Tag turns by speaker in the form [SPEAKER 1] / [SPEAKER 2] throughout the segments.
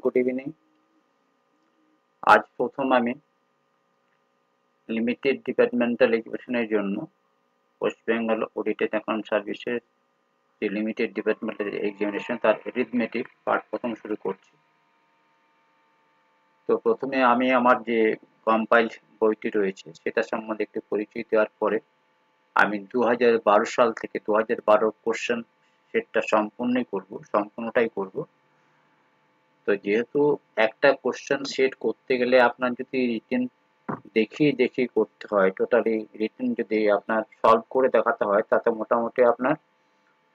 [SPEAKER 1] Good evening. আজ প্রথম আমি লিমিটেড ডিপার্টমেন্টাল এডুকেশনের জন্য ওয়েস্ট বেঙ্গল অডিটেড অ্যাকাউন্ট সার্ভিসের যে লিমিটেড ডিপার্টমেন্টাল এক্সামিনেশন তার অ্যারিথমেটিক পার্ট প্রথম শুরু করছি। তো প্রথমে আমি আমার যে কম্পাইল বইটি রয়েছে সেটা সম্বন্ধে একটু পরিচয় দেওয়ার পরে আমি 2012 সাল থেকে 2012 কোশ্চেন সেটটা সম্পূর্ণটাই করব। তো যেহেতু একটা কোশ্চেন সেট করতে গেলে আপনার যদি রিটেন দেখিয়ে করতে হয়, টোটালি রিটেন যদি আপনার সলভ করে দেখাতে হয় তাতে মোটামুটি আপনার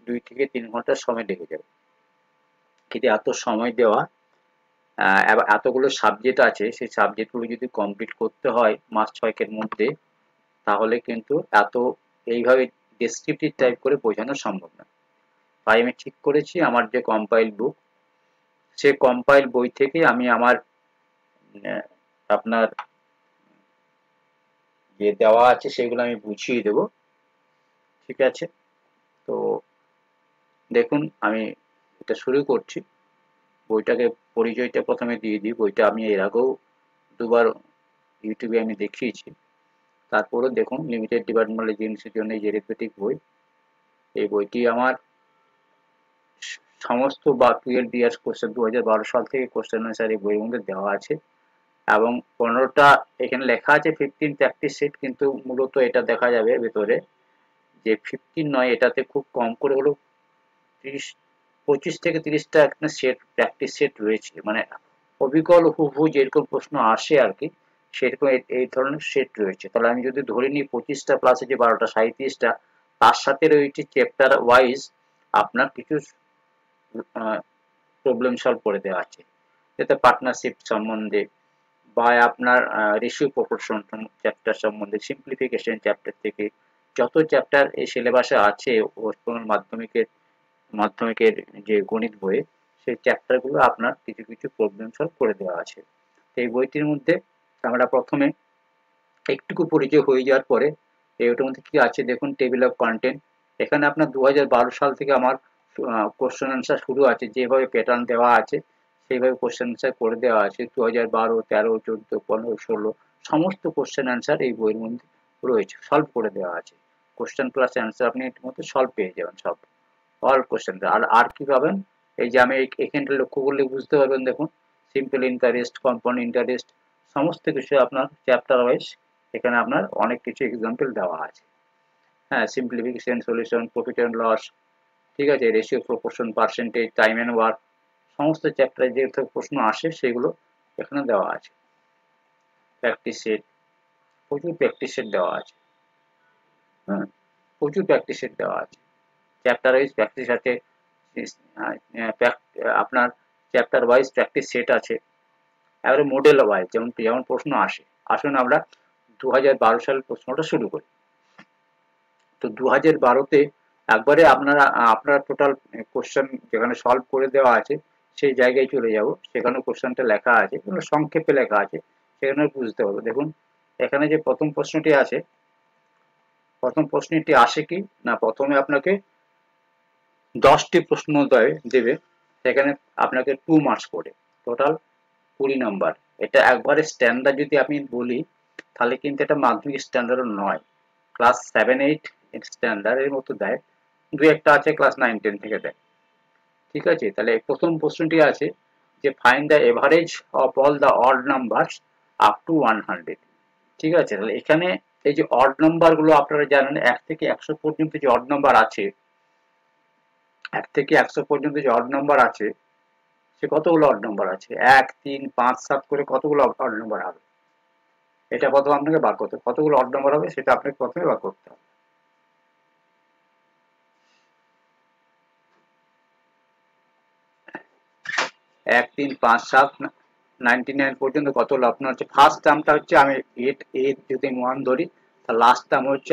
[SPEAKER 1] 2 থেকে 3 ঘন্টা সময় লেগে যাবে। কিন্তু এত সময় দেওয়া এতগুলো সাবজেক্ট আছে, সেই সাবজেক্টগুলো যদি কমপ্লিট করতে হয় মাস 6 মধ্যে, তাহলে কিন্তু এইভাবে ডেসক্রিপটিভ টাইপ করে বোঝানো সম্ভব না। তাই আমি ঠিক করেছি আমার যে কম্পাইল বুক, সে কম্পাইল বই থেকে আমি আমার আপনার যে দেওয়া আছে সেগুলো আমি বুঝিয়ে দেব। ঠিক আছে, তো দেখুন আমি এটা শুরু করছি। বইটাকে পরিচয়টা প্রথমে দিয়ে দিই। বইটা আমি এর আগেও দুবার ইউটিউবে আমি দেখিয়েছি। তারপরেও দেখুন, লিমিটেড ডিপার্টমেন্টাল এজেন্সির জন্য এই যে অ্যারিথমেটিক বই, এই বইটি আমার সমস্ত বা 12 ইয়ার্স কোশ্চেন 2012 সাল থেকে কোশ্চেন আনসার এই বইয়ের মধ্যে দেওয়া আছে এবং 15টা এখানে লেখা আছে 15 প্র্যাকটিস সেট, কিন্তু মূলত এটা দেখা যাবে ভেতরে যে 15 নয়, এটাতে খুব কম করে হলেও 25 থেকে 30টা একটা সেট প্র্যাকটিস সেট রয়েছে। মানে অবিকল হুবহু যেরকম প্রশ্ন আসে আর কি, সেরকম এই ধরনের সেট রয়েছে। তাহলে আমি যদি ধরে নিই 25টা প্লাস যে 12টা 37টা, তার সাথে রয়েছে চ্যাপ্টার ওয়াইজ আপনার কিছু প্রবলেম সলভ করে দেওয়া আছে, যাতে পার্টনারশিপ সম্বন্ধে বা আপনার রেশিও প্রপোর্শন চ্যাপ্টার সম্বন্ধে, সিম্পলিফিকেশন চ্যাপ্টার থেকে যত চ্যাপ্টার এই সিলেবাসে আছে ওয়েস্ট বেঙ্গল মাধ্যমিকের যে গণিত বইয়ে, সেই চ্যাপ্টারগুলো আপনার কিছু কিছু প্রবলেম সলভ করে দেওয়া আছে। তো এই বইটির মধ্যে আমরা প্রথমে একটুকু পরিচয় হয়ে যাওয়ার পরে ওটার মধ্যে কি আছে দেখুন, টেবিল অফ কন্টেন্ট। এখানে আপনার 2012 সাল থেকে আমার কোশ্চেন আনসার শুরু আছে, যেভাবে প্যাটার্ন দেওয়া আছে সেইভাবে কোশ্চেন আনসার করে দেওয়া আছে। 2012, 13, 14, 15, 16 সমস্ত কোশ্চেন আনসার এই বইয়ের মধ্যে রয়েছে, সলভ করে দেওয়া আছে। কোশ্চেন প্লাস অ্যান্সার আপনি এর মধ্যে সলভ পেয়ে যাবেন, সব অল কোশ্চেন। আর কি পাবেন, এই যে আমি এখানটা লক্ষ্য করলে বুঝতে পারবেন, দেখুন সিম্পল ইন্টারেস্ট, কম্পাউন্ড ইন্টারেস্ট, সমস্ত কিছু আপনার চ্যাপ্টার ওয়াইজ এখানে আপনার অনেক কিছু এক্সাম্পল দেওয়া আছে। হ্যাঁ, simplification, solution, profit and loss, ঠিক আছে, ratio, proportion, percentage, time and work, সমস্ত চ্যাপ্টারে যে প্রশ্ন আসে সেগুলো এখানে দেওয়া আছে। প্র্যাকটিস সেট, প্রচুর প্র্যাকটিস সেট দেওয়া আছে। হ্যাঁ, প্রচুর প্র্যাকটিস সেট দেওয়া আছে। চ্যাপ্টার ওয়াইজ প্র্যাকটিস আছে, আপনার চ্যাপ্টার ওয়াইজ প্র্যাকটিস সেট আছে। এবারে মডেল ওয়াইজ যেমন যেমন প্রশ্ন আসে। আসুন আমরা 2012 সালের প্রশ্নটা শুরু করি। তো 2012-তে একবারে আপনারা টোটাল কোশ্চেন যেখানে সলভ করে দেওয়া আছে সেই জায়গায় চলে যাব। সেখানে কোশ্চেনটা লেখা আছে, সংক্ষেপে লেখা আছে, সেখানে বুঝতে হবে। দেখুন এখানে যে প্রথম প্রশ্নটি আছে, প্রথম প্রশ্নটি আসে কি না, প্রথমে আপনাকে 10টি প্রশ্ন দেবে, সেখানে আপনাকে 2 মার্কস করে, টোটাল 20 নম্বর। এটা একবারে স্ট্যান্ডার্ড যদি আমি বলি তাহলে কিন্তু এটা মাধ্যমিক স্ট্যান্ডার্ড নয়, ক্লাস 7-8 স্ট্যান্ডার্ডের মতো দেয়, দু একটা আছে ক্লাস 9-10 থেকে দেয়। ঠিক আছে, তাহলে প্রথম প্রশ্নটি আছে যে find the average of all the odd numbers up to 100। ঠিক আছে, তাহলে এখানে এই যে অড নাম্বার গুলো আপনারা জানেন 1 থেকে 100 পর্যন্ত যে অড নাম্বার আছে, 1 থেকে 100 পর্যন্ত যে অড নাম্বার আছে, সে কতগুলো অড নাম্বার আছে, 1, 3, 5, 7 করে কতগুলো অড নাম্বার হবে, এটা প্রথমে আপনাকে বার করতে হবে। কতগুলো অড নাম্বার হবে সেটা আপনাকে প্রথমে বার করতে হবে। 1, 3, 5, 7, 99 পর্যন্ত কতগুলো আপনার হচ্ছে। ফার্স্ট টার্মটা হচ্ছে আমি 8 যদি 1 ধরি, তার লাস্ট টার্ম হচ্ছে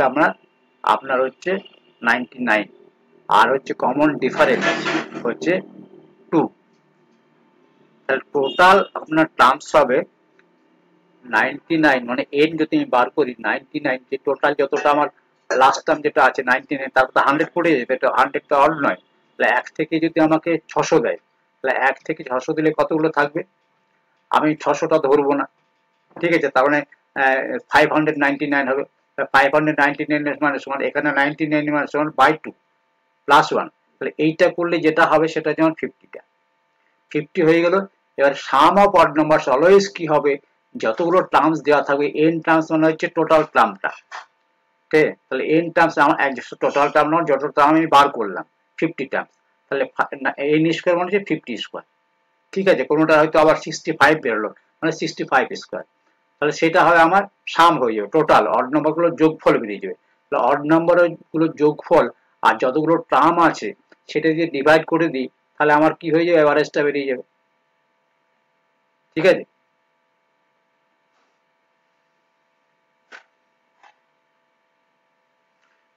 [SPEAKER 1] আপনার হচ্ছে 99, আর হচ্ছে কমন ডিফারেন্স হচ্ছে 2। তাহলে টোটাল আপনার টার্মস হবে 99, মানে 8 যদি আমি বার করি 99, যে টোটাল যতটা আমার লাস্ট টার্ম যেটা আছে 99, তারপর 100 পড়ে যাবে, এটা 100 তো অড নয়। তাহলে 1 থেকে যদি আমাকে 600 দেয়, তো তাহলে 1 থেকে 600 দিলে কতগুলো থাকবে? আমি 600টা ধরবো না, ঠিক আছে, তার মানে 599 হবে। 599 মানে সমান এখানে 99 মানে সমান বাই 2 প্লাস 1, তাহলে এইটা করলে যেটা হবে সেটা যেমন 50টা 50 হয়ে গেল। এবার সাম অফ অড নাম্বারস অলওয়েজ কি হবে, যতগুলো টার্মস দেওয়া থাকবে n টার্মস মানে হচ্ছে টোটাল টার্মটা, ঠিক আছে, তাহলে n টার্মস আমার টোটাল টার্ম নয়, যত টার্ম আমি বার করলাম 50 টার্মস, তাহলে n স্কয়ার মানে হচ্ছে 50 স্কয়ার, ঠিক আছে, কোনোটা হয়তো আবার 65 বেরোলো মানে 65 স্কয়ার, তাহলে সেটা হয় আমার সাম হয়ে যাবে, টোটাল অড নাম্বারগুলোর যোগফল বেরিয়ে যাবে। তাহলে অড নাম্বারগুলোর যোগফল আর যতগুলো টার্ম আছে সেটা যদি ডিভাইড করে দিই তাহলে আমার কি হয়ে যাবে, এভারেজটা বেরিয়ে যাবে, ঠিক আছে।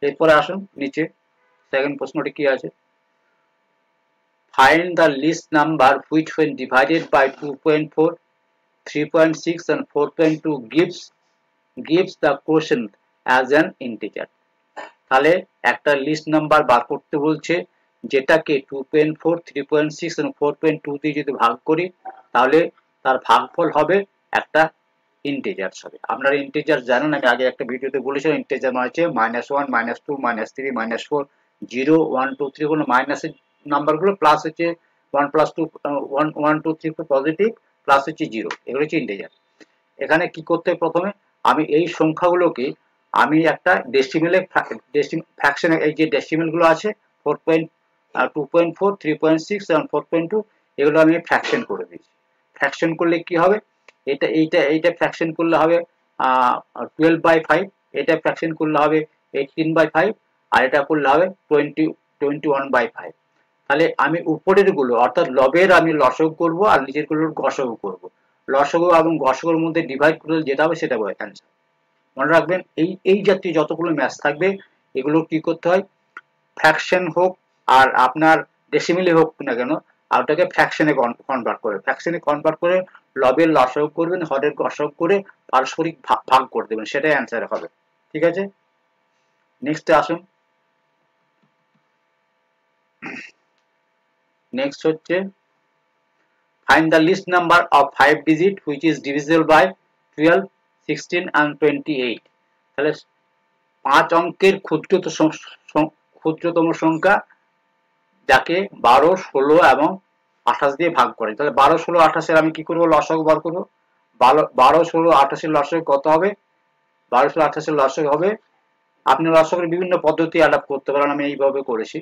[SPEAKER 1] এরপরে আসুন নিচে সেকেন্ড প্রশ্নটি কি আছে, find the least number which when divided by 2.4, 3.6 and 4.2 gives the quotient as an integer। তাহলে একটা লিস্ট নাম্বার বার করতে বলছে যেটাকে 2.4, 3.6 এবং 4.2 দিয়ে যদি ভাগ করি তাহলে তার ভাগফল হবে একটা ইন্টিজার হবে। আপনারা ইন্টিজার জানেন, আমি আগে একটা ভিডিওতে বলেছিলাম ইন্টিজার মানে হচ্ছে -1, -2, -3, -4, 0, 1, 2, 3 কোনো মাইনাসের নাম্বারগুলো প্লাস হচ্ছে 1 + 2, 1, 2, 3 পজিটিভ প্লাস হচ্ছে 0, এগুলো হচ্ছে ইন্টিজার। এখানে কি করতে হবে, প্রথমে আমি এই সংখ্যাগুলোকে আমি একটা ডেসিমেলে ফ্র্যাকশনে, এই যে ডেসিমেল গুলো আছে 2.4, 3.6 এবং 4.2 এগুলো আমি ফ্র্যাকশন করে দিয়েছি। ফ্র্যাকশন করলে কি হবে, এইটা ফ্র্যাকশন করলে হবে 12/5, এটা ফ্র্যাকশন করলে হবে 18/5, আর এটা করলে হবে 21/5। তাহলে আমি উপরের গুলো অর্থাৎ লবের আমি লসগু করব আর নিচের গুলোর গসগু করব, লসগু এবং গসগুর মধ্যে ডিভাইড করলে যেটা হবে সেটা হবে অ্যান্সার। মনে রাখবেন এই জাতীয় যতগুলো ম্যাথ থাকবে এগুলো কি করতে হয়, ফ্র্যাকশন হোক আর আপনার ডেসিমেলে হোক না কেন, আর ওটাকে ফ্র্যাকশনে কনভার্ট করে লবের লসগু করবেন, হরের গসগু করে পারস্পরিক ভাগ করে দেবেন, সেটাই অ্যান্সার হবে, ঠিক আছে। নেক্সট আসুন, নেক্সট হচ্ছে find the least number of 5 digit which is divisible by 12, 16 and 28। তাহলে 5 অঙ্কের ক্ষুদ্রতম সংখ্যা যাকে 12, 16 এবং 28 দিয়ে ভাগ করে। তাহলে 12, 16, 28 আমি কি করব, লসাগু বার করব। 12, 16, 28 লসাগু কত হবে, 12, 16, 28 লসাগু হবে, আপনি লসাগুর বিভিন্ন পদ্ধতি অ্যাডাপ্ট করতে পারেন, আমি এইভাবে করেছি।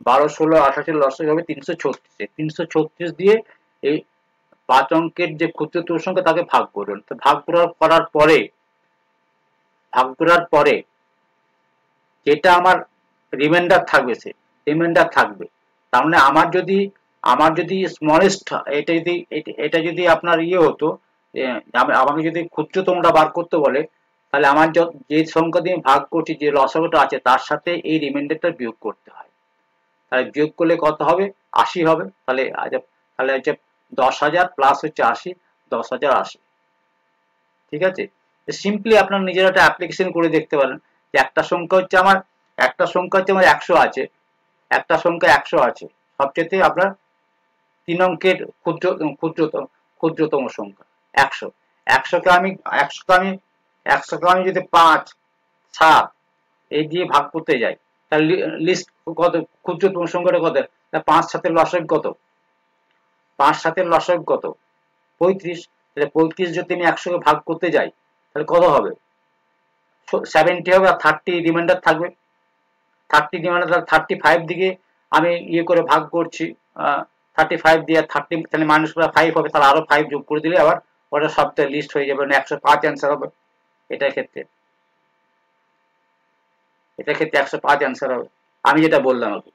[SPEAKER 1] 12, 16, 28 লসাগু হবে 336, 336 দিয়ে এই 5 অঙ্কের যে ক্ষুদ্রতম সংখ্যা তাকে ভাগ করুন। তো ভাগ করার পরে যেটা আমার রিমাইন্ডার থাকবে, সে রিমাইন্ডার থাকবে, তার মানে আমার যদি স্মলেস্ট এটা যদি আপনার ইয়ে হতো, আমাকে যদি ক্ষুদ্রতমটা বার করতে বলে তাহলে আমার যে সংখ্যা দিয়ে ভাগ করছি, যে লসাগুটা আছে তার সাথে এই রিমাইন্ডারটা বিয়োগ করতে হয়। তাহলে বিয়োগ করলে কত হবে, 80 হবে। তাহলে হচ্ছে 10,000 প্লাস হচ্ছে 80, 10,080, ঠিক আছে। সিম্পলি আপনারা নিজেরা একটা অ্যাপ্লিকেশন করে দেখতে পারেন যে একটা সংখ্যা হচ্ছে আমার 100 আছে, একটা সংখ্যা 100 আছে, সবচেয়ে আপনার 3 অঙ্কের ক্ষুদ্রতম সংখ্যা 100। 100কে আমি যদি 5, 7 এই দিয়ে ভাগ করতে যাই তাহলে লিস্ট কত, ক্ষুদ্রতম সংখ্যাটা কত, 5 7 লসাগু কত, 5 7 লসাগু কত, 35। তাহলে 35 যদি আমি 100কে ভাগ করতে যাই তাহলে কত হবে, 70 হবে, আর 30 রিমাইন্ডার থাকবে। 30 রিমাইন্ডার 35 দিকে আমি ইয়ে করে ভাগ করছি, 35 দিয়ে 30, তাহলে -5 হবে, তাহলে আরো 5 যোগ করে দিলে আবার ওটা সবটা লিস্ট হয়ে যাবে, 105 অ্যান্সার হবে। এটার ক্ষেত্রে 105 অ্যান্সার হবে, আমি যেটা বললাম আর কি।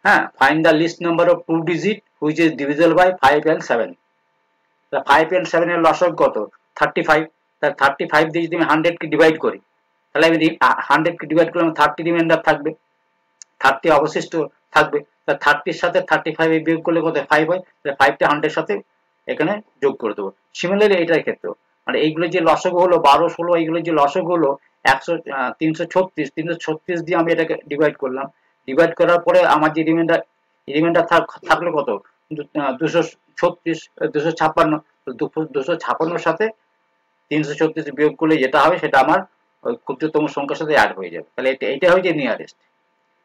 [SPEAKER 1] হ্যাঁ, find the least number of 2 digit which is divisible by 5 and 7। 5 and 7 এর লসাগু কত, 35। তাহলে 35 দিয়ে যদি আমি 100 কে ডিভাইড করি তাহলে আমি 100 কে ডিভাইড করলে 30 রিমাইন্ডার থাকবে, 30 অবশিষ্ট থাকবে। তাহলে 30 এর সাথে 35 এ বিয়োগ করলে কত, 5 হয়। তাহলে 5 টা 100 এর সাথে এখানে যোগ করে দেবো। সিমিলারলি এটার ক্ষেত্রে মানে এইগুলো যে লসাগু হলো 12, 16, এইগুলো যে লসাগু হলো 336 দিয়ে আমি এটাকে ডিভাইড করলাম। ডিভাইড করার পরে আমার যে রিমাইন্ডার থাকলো কত, 236, 256, 256 সাথে 336 বিয়োগ করলে যেটা হবে সেটা আমার ওই ক্ষুদ্রতম সংখ্যার সাথে অ্যাড হয়ে যাবে। তাহলে এটা হচ্ছে নিয়ারেস্ট।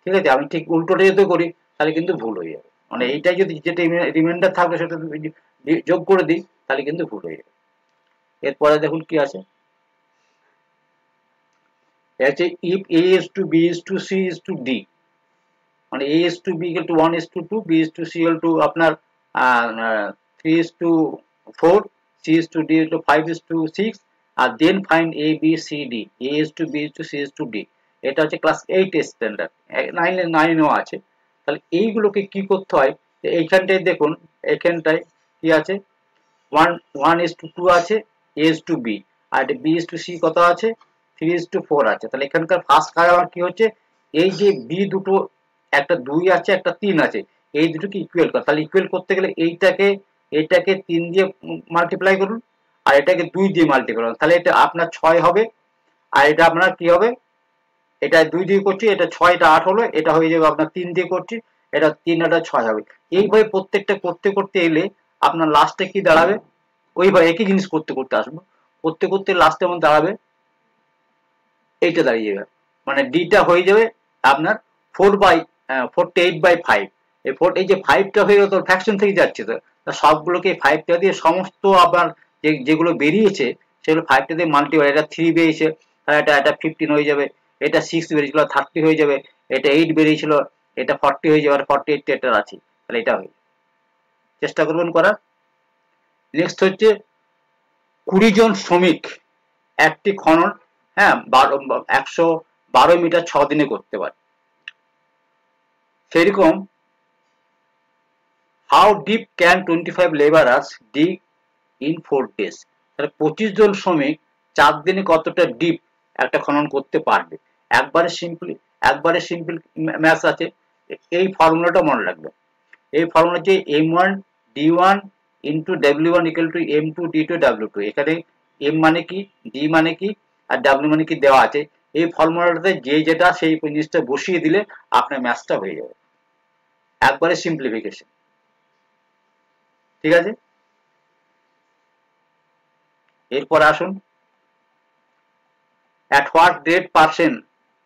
[SPEAKER 1] ঠিক আছে, আমি ঠিক উল্টোটা যদি করি তাহলে কিন্তু ভুল হয়ে যাবে। মানে এইটাই যদি যেটা রিমাইন্ডার থাকবে সেটা যোগ করে দিই তাহলে কিন্তু ভুল হয়ে যাবে। এরপরে দেখুন কি আছে, আছে if a is to b is to c is to d, মানে a is to b equal to 1 is to 2, b is to c equal to আপনার 3 is to 4, c is to d equal to 5 is to 6, R then find a b c d, a is to b is to c is to d। এটা হচ্ছে class 8 standard, 9 আছে। তাহলে এইগুলোকে কি করতে হয়, এইখানটায় দেখুন, এখানটায় কি আছে, 1 is to 2 আছে, a is to b, R b is to c কত আছে, 3 is to 4 আছে। তাহলে এখানকার ফার্স্ট কাজ আমার কি হচ্ছে, এই যে b দুটো, একটা 2 আছে একটা 3 আছে, এই দুটোকে ইকুয়াল করা। তাহলে ইকুয়াল করতে গেলে এইটাকে 3 দিয়ে মাল্টিপ্লাই করুন, আর এটাকে 2 দিয়ে মাল্টিপ্লাই করুন, তাহলে এটা আপনার 6 হবে। আর এটা আপনার কি হবে, এটা 2 দিয়ে করছি, এটা 6, এটা 8 হলো, এটা হয়ে যাবে আপনার 3 দিয়ে করছি, এটা 3 এটা 6 হবে। এইভাবে প্রত্যেকটা করতে করতে এলে আপনার লাস্টে কি দাঁড়াবে, ওইভাবে একই জিনিস করতে করতে আসবো, করতে করতে লাস্টে মধ্যে দাঁড়াবে এইটা দাঁড়িয়ে যাবে, মানে ডিটা হয়ে যাবে আপনার 48/5। এই যে 5টা হয়ে গেল, তোর ফ্র্যাকশন থেকে যাচ্ছে, তো সবগুলোকে 5টা দিয়ে সমস্ত আপনার যেগুলো বেরিয়েছে সেগুলো 5টা দিয়ে মাল্টিপ্লাই, এটা 3 বেরিয়েছে তাহলে এটা 15 হয়ে যাবে, এটা 6 বেরিয়েছিল 30 হয়ে যাবে, এটা 8 বেরিয়েছিল এটা 40 হয়ে যাবে, আর 48 এটা আছে, তাহলে এটা হয়ে চেষ্টা করবেন করার। নেক্সট হচ্ছে 20 জন শ্রমিক একটি খনন, হ্যাঁ, 112 মিটার 6 দিনে করতে পারে। সেরকম how deep can 25 laborers dig in 4 days, তাহলে 25 জন শ্রমিক 4 দিনে কতটা ডিপ একটা খনন করতে পারবে। একবারে সিম্পল ম্যাথ আছে, এই ফর্মুলাটা মনে রাখবে। এই ফর্মুলা হচ্ছে m1 d1 into w1 equal to m2 d2 w2। এখানে m মানে কি, d মানে কি, আর w মানে কি দেওয়া আছে। এই ফর্মুলাটাতে যে যেটা সেই জিনিসটা বসিয়ে দিলে আপনার ম্যাথটা হয়ে যাবে, একবারে সিম্পলিফিকেশন। ঠিক আছে, এরপর আসুন, at what rate percent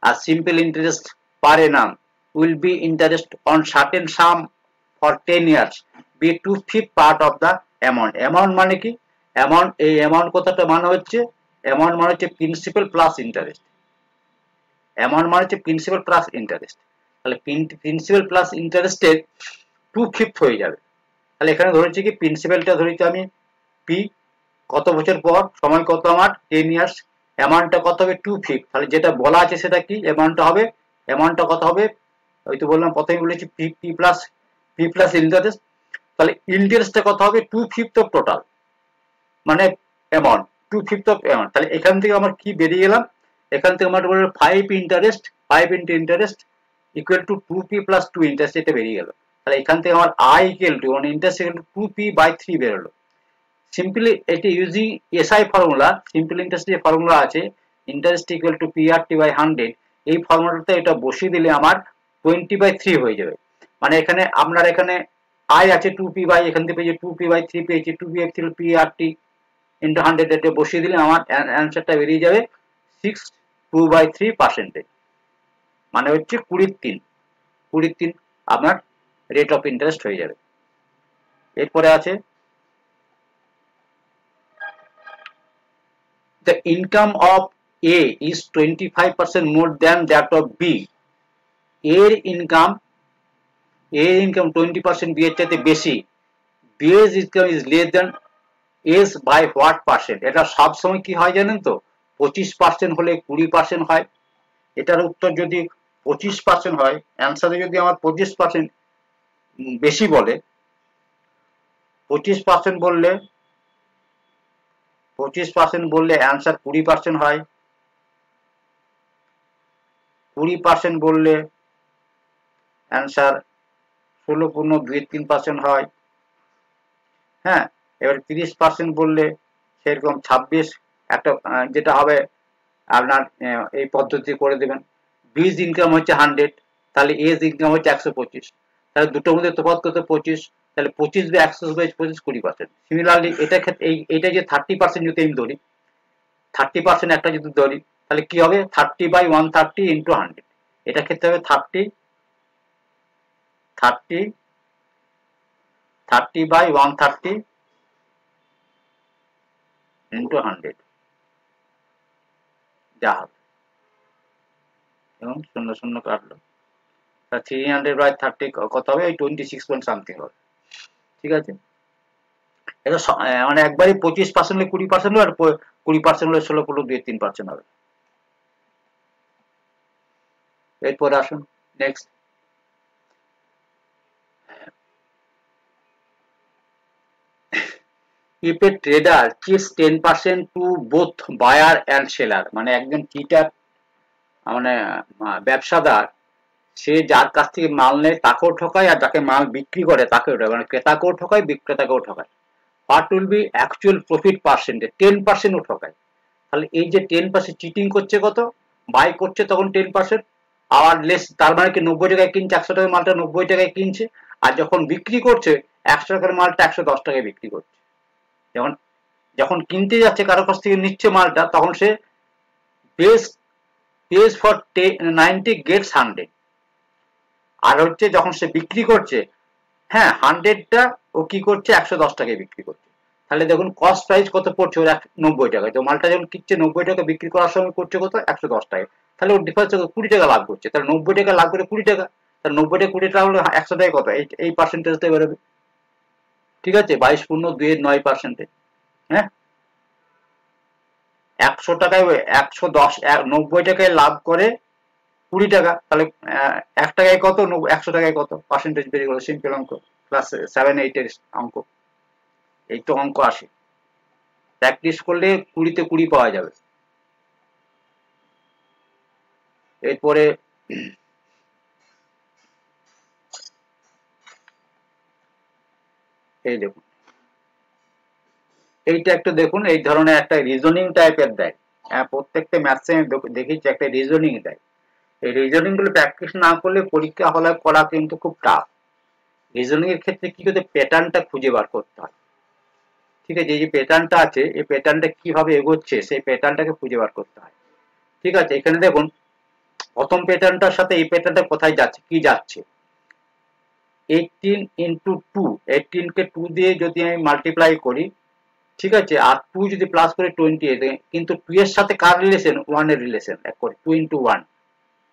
[SPEAKER 1] a simple interest per annum will be interest on certain sum for 10 years be 2/5 part of the amount। amount মানে কি, amount, এই amount কথাটা মানে হচ্ছে, amount মানে হচ্ছে প্রিন্সিপাল প্লাস ইন্টারেস্ট, amount মানে হচ্ছে প্রিন্সিপাল প্লাস ইন্টারেস্ট। তাহলে প্রিন্সিপাল প্লাস ইন্টারেস্টের 2/5 হয়ে যাবে। তাহলে এখানে ধরেছি কি, প্রিন্সিপালটা ধরেছি আমি পি, কত বছর পর, সময় কত আমার 10 ইয়ার্স, অ্যামাউন্টটা কত হবে 2/5। তাহলে যেটা বলা আছে সেটা কি, অ্যামাউন্টটা কত হবে, ওই তো বললাম প্রথমে বলেছি পি প্লাস ইন্টারেস্ট। তাহলে ইন্টারেস্টটা কত হবে 2/5 অফ টোটাল, মানে অ্যামাউন্ট 2/5 অফ অ্যামাউন্ট। তাহলে এখান থেকে আমার কি বেরিয়ে গেলাম, এখান থেকে আমার 5 into interest equal to 2p plus 2 interest, এটা বেরিয়ে গেল। তাহলে এখান থেকে আমার i ইকুয়াল টু, মানে ইন্টারেস্ট ইকুয়াল টু 2p/3 বেরোলো। সিম্পলি এটি using SI formula, simple interest যে ফর্মুলা আছে, ইন্টারেস্ট ইকুয়াল টু PRT/100, এই ফর্মুলাতে এটা বসিয়ে দিলে আমার 20/3 হয়ে যাবে। মানে এখানে আপনার এখানে আই আছে 2p বাই, এখান থেকে পেয়েছি 2p/3 পেয়েছি, 2p/3 PRT ইন্টু 100, এটা বসিয়ে দিলে আমার অ্যান্সারটা বেরিয়ে যাবে 6/2/3%, মানে হচ্ছে 20/3 আপনার রেট অফ ইন্টারেস্ট হয়ে যাবে। এরপরে আছে the income of A is 25% more than that of B, এর ইনকাম 20% B এর চাইতে বেশি, B এর income is less than S by what percent। এটা সব সময় কি হয় জানেন তো, 25% হলে 20% হয়। এটার উত্তর যদি 25% হয়, অ্যান্সারে যদি আমার 25% বেশি বলে, 25% বললে অ্যান্সার 20% হয়, 20% বললে অ্যান্সার 16.23% হয়। হ্যাঁ, এবার 30% বললে সেরকম 26, একটা যেটা হবে আপনার এই পদ্ধতি করে দেবেন। বিজ ইনকাম হচ্ছে 100, তাহলে এজ ইনকাম হচ্ছে 125, তাহলে দুটোর মধ্যে তফাৎ কত 25, তাহলে 25 বাই 100 বাই 25 20%। সিমিলারলি এটা ক্ষেত্রে এইটা যে 30% যদি আমি ধরি, 30% একটা যদি ধরি, তাহলে কি হবে 30 বাই 130 ইন্টু 100, এটা ক্ষেত্রে হবে 30 বাই 130 ইন্টু 100 যা হবে, এবং 0 0 কাটলো, 300 বাই 30 কত হবে, 26 পয়েন্ট সামথিং হবে। ঠিক আছে, এটা মানে একবারই 25% হলে 20% হবে, আর 20% হলে 16 2-3% হবে। এরপরে আসুন next, if a trader cheats 10% to both buyer and seller, মানে একজন চিটার মানে ব্যবসাদার, সে যার কাছ থেকে মাল নেয় তাকেও ঠকায়, আর যাকে মাল বিক্রি করে তাকেও ঠকায়, মানে ক্রেতাকেও ঠকায় বিক্রেতাকেও ঠকায়। What will be actual profit percentage, 10%ও ঠকায়। তাহলে এই যে 10% চিটিং করছে, কত বাই করছে তখন 10%, আর লেস, তার মানে কি 90 টাকায় কিনছে, 100 টাকার মালটা 90 টাকায় কিনছে, আর যখন বিক্রি করছে 100 টাকার মালটা 110 টাকায় বিক্রি করছে। যখন যখন কিনতে যাচ্ছে কারো কাছ থেকে নিচ্ছে মালটা, তখন সে pays for 90 gets 100, আর হচ্ছে যখন সে বিক্রি করছে, হ্যাঁ 100টা ও কি করছে 110 টাকায় বিক্রি করছে। তাহলে দেখুন কস্ট প্রাইস কত পড়ছে ওর 90 টাকায়, তো মালটা যখন কিনছে 90 টাকা, বিক্রি করার সময় করছে কত 110 টাকায়, তাহলে ওর ডিফারেন্স 20 টাকা লাভ করছে। তাহলে 90 টাকা লাভ করে 20 টাকা, তাহলে 90 টাকা 20 টাকা হলে 100 টাকা কত, এই পার্সেন্টেজটা বেরোবে। ঠিক আছে, 22.2-9%। হ্যাঁ, 100 টাকায় 110 90 টাকায় লাভ করে 20 টাকা, তাহলে 1 টাকায় কত, 100 টাকায় কত, পার্সেন্টেজ বেরিয়ে গেল, সিম্পল অঙ্ক, ক্লাস 7-8 এর অঙ্ক। এই তো অঙ্ক আসে, প্র্যাকটিস করলে 20-তে 20 পাওয়া যাবে। এরপরে এই দেখুন, এইটা একটু দেখুন, এই ধরনের একটা রিজনিং টাইপের দেয়, প্রত্যেকটা ম্যাথসে দেখেছি একটা রিজনিং দেয়। এই রিজনিং গুলো প্র্যাকটিস না করলে পরীক্ষা হলে করা কিন্তু খুব টাফ। রিজনিং এর ক্ষেত্রে কি করতে, প্যাটার্নটা খুঁজে বার করতে হয়। ঠিক আছে, এই যে প্যাটার্নটা আছে, এই প্যাটার্নটা কিভাবে এগোচ্ছে সেই প্যাটার্নটাকে খুঁজে বার করতে হয়। ঠিক আছে, এখানে দেখুন প্রথম প্যাটার্নটার সাথে এই প্যাটার্নটা কোথায় যাচ্ছে, কি যাচ্ছে, 18 ইন্টু 2, 18 কে 2 দিয়ে যদি আমি মাল্টিপ্লাই করি, ঠিক আছে, আর 2 যদি প্লাস করে 28, কিন্তু 2 এর সাথে কার রিলেশন, 1 এর রিলেশন, 2 ইন্টু 1,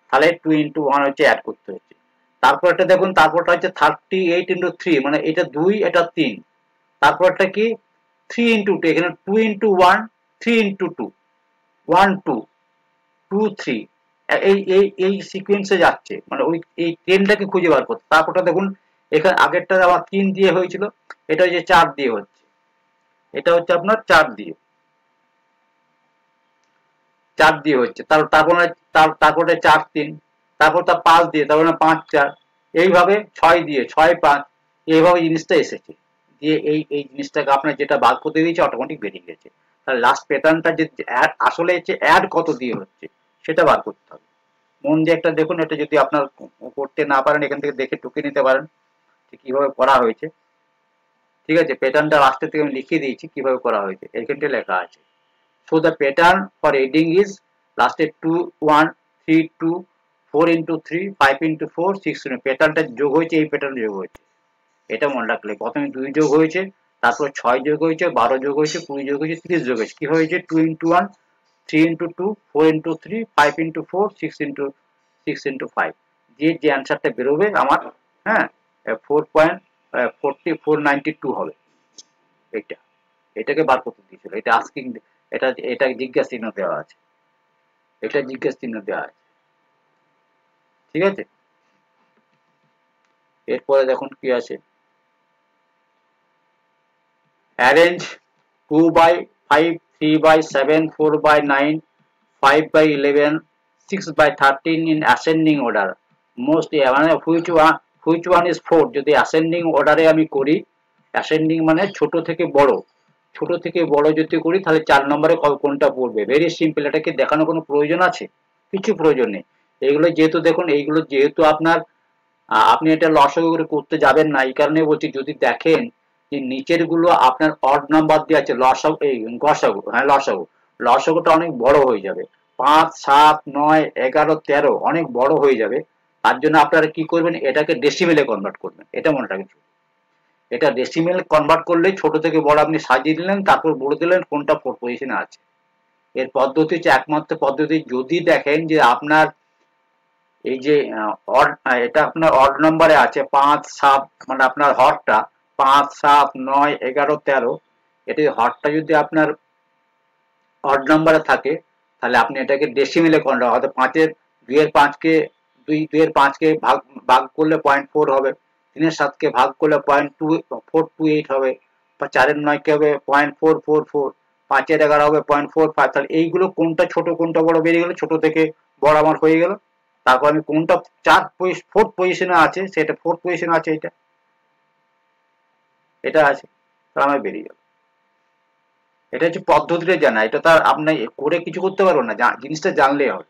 [SPEAKER 1] তাহলে 2 ইন্টু 1 হচ্ছে অ্যাড করতে হচ্ছে। তারপরটা দেখুন, তারপরটা হচ্ছে 38 ইন্টু 3, মানে এটা 2 এটা 3, তারপরটা কি 3 ইন্টু 2, এখানে 2 ইন্টু 1, 3 ইন্টু 2, 1 2 2 3, এই সিকোয়েন্সে যাচ্ছে, মানে ওই এই ট্রেনটাকে খুঁজে বার করতে। তারপরটা দেখুন, এখানে আগেরটা আবার 3 দিয়ে হয়েছিল, এটা হচ্ছে 4 দিয়ে হচ্ছে, এটা হচ্ছে আপনার 4 দিয়ে হচ্ছে, তারপরে 4 3, তারপর তার 5 দিয়ে, তারপরে 5 4, এইভাবে 6 দিয়ে 6 5, এইভাবে জিনিসটা এসেছে, দিয়ে এই জিনিসটাকে আপনার যেটা বার করতে দিয়েছে অটোমেটিক বেরিয়ে গেছে। তাহলে লাস্ট প্যাটার্নটা যে আসলে হচ্ছে অ্যাড কত দিয়ে হচ্ছে সেটা বার করতে হবে। মন দিয়ে একটা দেখুন, এটা যদি আপনার করতে না পারেন এখান থেকে দেখে টুকে নিতে পারেন কিভাবে করা হয়েছে। ঠিক আছে, প্যাটার্নটা লাস্টের থেকে আমি লিখে দিয়েছি কিভাবে করা হয়েছে, এখানটা লেখা আছে। So the pattern for adding is last 2 1 3 2 4 into 3 5 into 4 6, প্যাটার্নটা যোগ হয়েছে, এই প্যাটার্ন যোগ হয়েছে, এটা মনে রাখলে প্রথমে 2 যোগ হয়েছে, তারপর 6 যোগ হয়েছে, 12 যোগ হয়েছে, 20 যোগ হয়েছে, 30 যোগ হয়েছে, কি হয়েছে 2 into 1 3 into 2 4 into 3 5 into 4 6 into 5, দিয়ে যে অ্যান্সারটা বেরোবে আমার, হ্যাঁ 4.492 হবে। এটাকে বার করতে দিয়েছিল, এটা আস্কিং, এটা জিজ্ঞাসা চিহ্ন দেওয়া আছে, এটা জিজ্ঞাসা চিহ্ন দেওয়া আছে। ঠিক আছে, এরপরে দেখুন কি আছে, arrange 2 by 5 3 by 7 4 by 9 5 by 11 6 by 13 in ascending order, most মানে which one is 4, যদি ascending order এ আমি করি, ascending মানে ছোট থেকে বড় যদি করি, তাহলে 4 নম্বরে কোনটা পড়বে। ভেরি সিম্পল, এটাকে দেখানোর কোনো প্রয়োজন আছে, কিছু প্রয়োজন নেই। এইগুলো যেহেতু দেখুন, এইগুলো যেহেতু আপনার আপনি এটা লসাগু করে করতে যাবেন না, এই কারণে বলছি যদি দেখেন যে নিচের গুলো আপনার অড নাম্বার দিয়ে আছে, লসাগু এই গসাগু, হ্যাঁ লসাগু, লসাগুটা অনেক বড় হয়ে যাবে, 5, 7, 9, 11, 13 অনেক বড় হয়ে যাবে। তার জন্য আপনারা কি করবেন, এটাকে ডেসিমেলে কনভার্ট করবেন, এটা মনে রাখবেন। এটা ডেসিমেল কনভার্ট করলে ছোট থেকে বড় আপনি সাজিয়ে দিলেন, তারপর বলে দিলেন কোনটা ফোর পজিশনে আছে। এর পদ্ধতি হচ্ছে একমাত্র পদ্ধতি, যদি দেখেন যে আপনার এই যে এটা আপনার অড নম্বরে আছে 5, 7, মানে আপনার হরটা 5, 7, 9, 11, 13, এটি হরটা যদি আপনার অড নম্বরে থাকে তাহলে আপনি এটাকে ডেসিমেলে কনভার্ট, হয়তো 5-এর 2-এর 5-কে 2-এর 5-কে ভাগ ভাগ করলে 0.4 হবে, 3-এর 7-কে ভাগ করলে 0.428 হবে, বা 4-এর 9-কে হবে 0.444, 5-এর 11 হবে 0.45। তাহলে এইগুলো কোনটা ছোট কোনটা বড় বেরিয়ে গেল, ছোট থেকে বড় আমার হয়ে গেল। তারপর আমি কোনটা ফোর্থ পজিশনে আছে, সেটা ফোর্থ পজিশনে আছে, এটা আছে, তাহলে আমার বেরিয়ে গেল। এটা হচ্ছে পদ্ধতিটা জানা, এটা তার আপনি করে কিছু করতে পারবো না, জিনিসটা জানলেই হবে।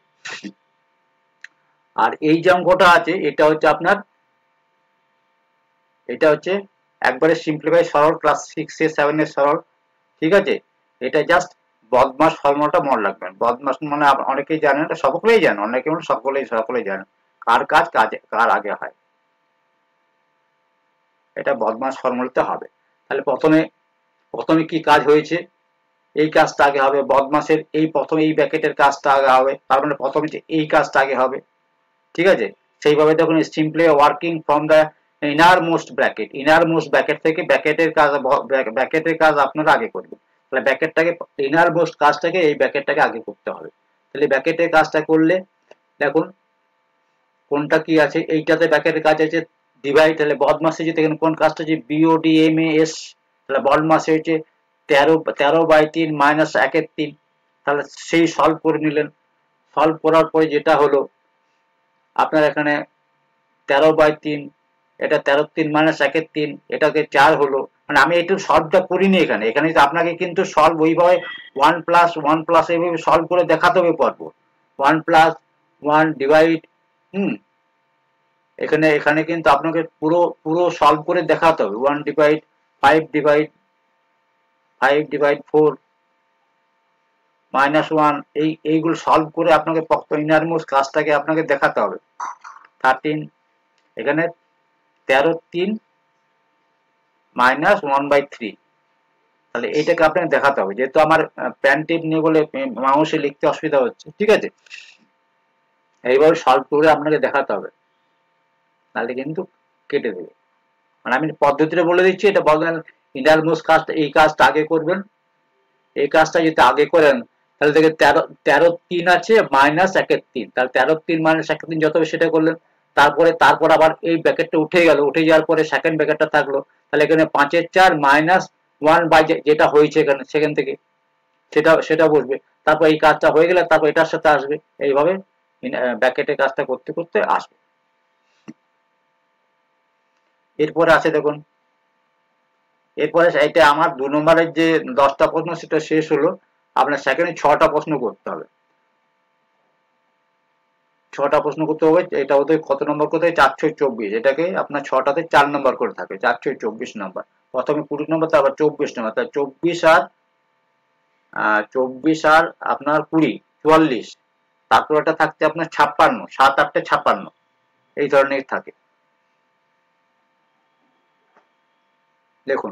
[SPEAKER 1] আর এই যে অঙ্কটা আছে এটা হচ্ছে আপনার, এটা হচ্ছে একবারে সিম্পলিফাই সরল, ক্লাস 6 এ 7 এর সরল, ঠিক আছে। এটা জাস্ট বদমাস ফর্মুলাটা মনে রাখবেন। বদমাস মানে অনেকেই জানেন, এটা সকলেই জানেন, অনেকে মানে সকলেই জানেন কার কাজ কার আগে হয়, এটা বদমাস ফর্মুলাতে হবে। তাহলে প্রথমে কি কাজ হয়েছে, এই কাজটা আগে হবে, বদমাসের এই প্রথমে এই ব্র্যাকেটের কাজটা আগে হবে, তার মানে প্রথমে এই কাজটা আগে হবে, ঠিক আছে। সেইভাবে দেখুন simply working from the inner most bracket থেকে ব্র্যাকেটের কাজ আপনারা আগে করবেন। তাহলে ব্র্যাকেটটাকে ইনার মোস্ট কাজটাকে এই ব্র্যাকেটটাকে আগে করতে হবে। তাহলে ব্র্যাকেটের কাজটা করলে দেখুন কোনটা কি আছে, এইটাতে ব্র্যাকেটের কাজ আছে ডিভাইড, তাহলে বদমাসে যেতে এখানে কোন কাজটা হচ্ছে BODMAS, তাহলে বদমাসে হচ্ছে 13/3 মাইনাস 1/3, তাহলে সেই সলভ করে নিলেন। সলভ করার পরে যেটা হলো আপনার এখানে 13/3, এটা 13/3 মাইনাস 1/3, এটাকে 4 হলো, মানে আমি একটু সলভটা করিনি এখানে আপনাকে কিন্তু সলভ ওইভাবে 1+1+ এইভাবে সলভ করে দেখাতে হবে পরপর, 1+1 ডিভাইড, এখানে কিন্তু আপনাকে পুরো সলভ করে দেখাতে হবে। 1 ডিভাইড 5/4 -1, এইগুলো সলভ করে আপনাকে ইনারমোস্ট কাজটাকে আপনাকে দেখাতে হবে। 13, এখানে 13/3 -1/3, তাহলে এইটাকে আপনাকে দেখাতে হবে, যেহেতু আমার পেন টিপ নিয়ে বলে মাউসে লিখতে অসুবিধা হচ্ছে, ঠিক আছে। এইভাবে সলভ করে আপনাকে দেখাতে হবে, তাহলে কিন্তু কেটে দেবে। মানে আমি পদ্ধতিটা বলে দিচ্ছি, এটা বলবেন ইনারমোস্ট কাজটা, এই কাজটা আগে করবেন, এই কাজটা যদি আগে করেন তাহলে দেখে 13/3 আছে -1/3, তাহলে 13/3 -1/3 যত হবে সেটা করলেন। তারপর আবার এই ব্র্যাকেটটা উঠে গেল, উঠে যাওয়ার পরে সেকেন্ড ব্র্যাকেটটা থাকলো, তাহলে এখানে 5/4 -1 বাই যেটা হয়েছে এখানে সেখান থেকে সেটা বসবে। তারপর এই কাজটা হয়ে গেলে তারপর এটার সাথে আসবে, এইভাবে ব্র্যাকেটের কাজটা করতে করতে আসবে। এরপরে আছে দেখুন, এরপরে এটা আমার 2 নম্বরের যে 10টা প্রশ্ন সেটা শেষ হলো, আপনার সেকেন্ডে 6টা প্রশ্ন করতে হবে। 6টা প্রশ্ন করতে হবে, এটা হতে কত নম্বর করতে হয়, 424, এটাকে আপনার 6টাতে 4 নম্বর করে থাকে, 424 নম্বর। প্রথমে 20 নম্বর, তারপর 24 নম্বর, তাহলে 24 আর আপনার 20, 44, তারপর এটা থাকছে আপনার 56, 7-8 56, এই ধরনের থাকে। দেখুন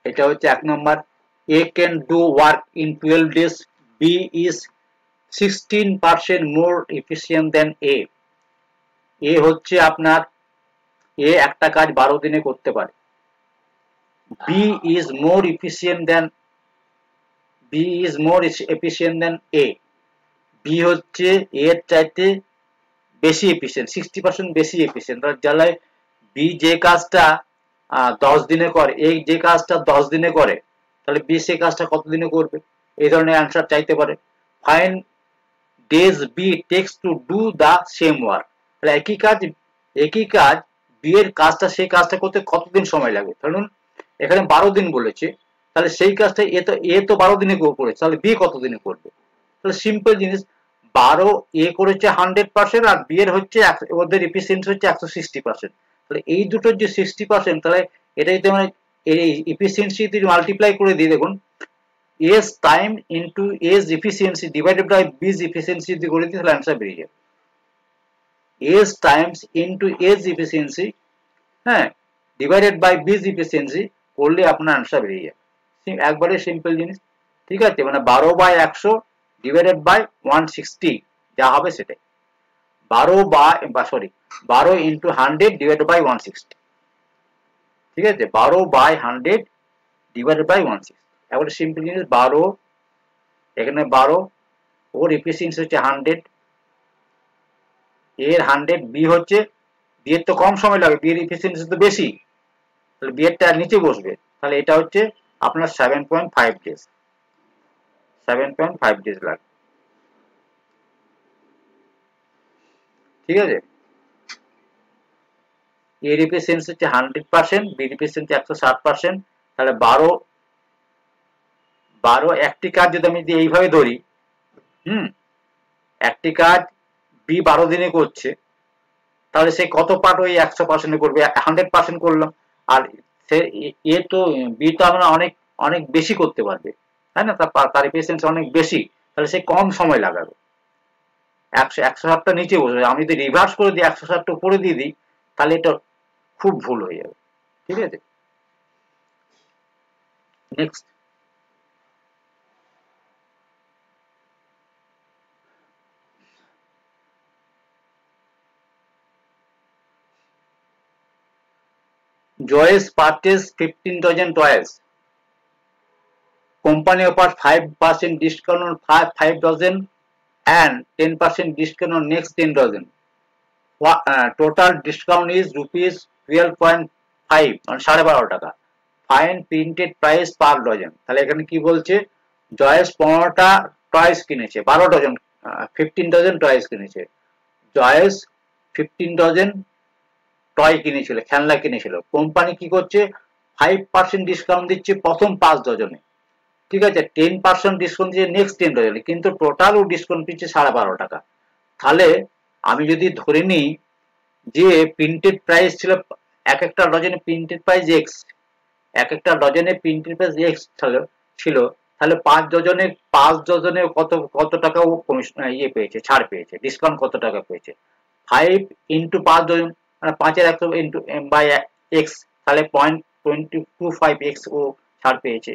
[SPEAKER 1] এটা হচ্ছে 1 নম্বর, A can do work in 12 days, B is 16% more efficient than A হচ্ছে আপনার একটা কাজ 12 দিনে করতে পারে, B is more efficient than A, B হচ্ছে এর চাইতে বেশি এফিশিয়েন্ট, 60% বেশি এফিশিয়েন্ট। জ্বালায় B যে কাজটা 10 দিনে করে, এই যে কাজটা 10 দিনে করে, তাহলে B সে কাজটা কত দিনে করবে, এই ধরনের অ্যান্সার চাইতে পারে। Find days B takes to do the same work, তাহলে একই কাজ B এর কাজটা সেই কাজটা করতে কতদিন সময় লাগবে। ধরুন এখানে 12 দিন বলেছে, তাহলে সেই কাজটা এ তো 12 দিনে করেছে, তাহলে B কত দিনে করবে। তাহলে সিম্পল জিনিস, 12 এ করেছে 100% আর বি এর হচ্ছে ওদের এফিসিয়েন্সি হচ্ছে 160%। তাহলে এই দুটোর যে 60%, তাহলে এটা যদি আমরা এই এফিসিয়েন্সি যদি মাল্টিপ্লাই করে দিই, দেখুন A's time into A's efficiency divided by B's efficiency যদি করে দিই তাহলে অ্যান্সার বেরিয়ে যাবে। A's times into A's efficiency, হ্যাঁ, ডিভাইডেড বাই বিজ এফিসিয়েন্সি করলে আপনার অ্যান্সার বেরিয়ে যাবে। একবারে সিম্পল জিনিস, ঠিক আছে, মানে 12/100 ডিভাইডেড বাই 160 যা হবে সেটাই। 12 ইন্টু 100 ডিভাইডেড বাই 160, ঠিক আছে, 12/100 ডিভাইডেড বাই 160 একবারে সিম্পল জিনিস। 12 এখানে 12, ওর এফিসিয়েন্সি হচ্ছে 100, এর 100, বি হচ্ছে, বি এর তো কম সময় লাগে, বি এর এফিসিয়েন্সি তো বেশি, তাহলে বি এরটা নিচে বসবে, তাহলে এটা হচ্ছে আপনার 7.5 ডেজ, 7.5 ডেজ লাগবে, ঠিক আছে। এর এফিসিয়েন্সি হচ্ছে 100%, বি এর এফিসিয়েন্সি 160%, তাহলে 12 একটি কাজ যদি আমি এইভাবে ধরি, একটি কাজ বি 12 দিনে করছে, তাহলে সে কত পার্ট ওই 100% করবে, 100% করলাম, আর সে এ তো বি তো আমরা অনেক অনেক বেশি করতে পারবে, তাই না, তার এফিসিয়েন্সি অনেক বেশি, তাহলে সে কম সময় লাগাবে, 160টা নিচে বসবে। আমি যদি রিভার্স করে দিই 160টা উপরে দিয়ে দিই তাহলে এটা খুব ভুল হয়ে যাবে, ঠিক আছে। Next, Joyce purchased 15 dozen toys. Company offers 5% discount on 5 dozen and 10% discount on next 10 dozen. Total discount is rupees 12.5 মানে 12.5 টাকা। Fine printed price per dozen। তাহলে এখানে কি বলছে, জয়েস 15টা টয়েস কিনেছে, 12 ডজন, 15 ডজন টয়েস কিনেছে। জয়েস 15 ডজন টয় কিনেছিল, খেলনা কিনেছিল, কোম্পানি কি করছে 5% ডিসকাউন্ট দিচ্ছে প্রথম 5 ডজনে, ঠিক আছে, 10% ডিসকাউন্ট দিচ্ছে নেক্সট 10 ডজনে, কিন্তু টোটাল ও ডিসকাউন্ট দিচ্ছে 12.5 টাকা। তাহলে আমি যদি ধরে নিই যে প্রিন্টেড প্রাইস ছিল এক একটা ডজনে প্রিন্টেড প্রাইস এক্স, এক একটা ডজনে প্রিন্টেড প্রাইস এক্স ছিল, তাহলে 5 ডজনে কত কত টাকা ও কমিশন ইয়ে পেয়েছে, ছাড় পেয়েছে, ডিসকাউন্ট কত টাকা পেয়েছে, 5 ইন্টু 5 ডজন মানে 5 এর 100 ইন্টু বাই এক্স, তাহলে 0.25 এক্স ও ছাড় পেয়েছে।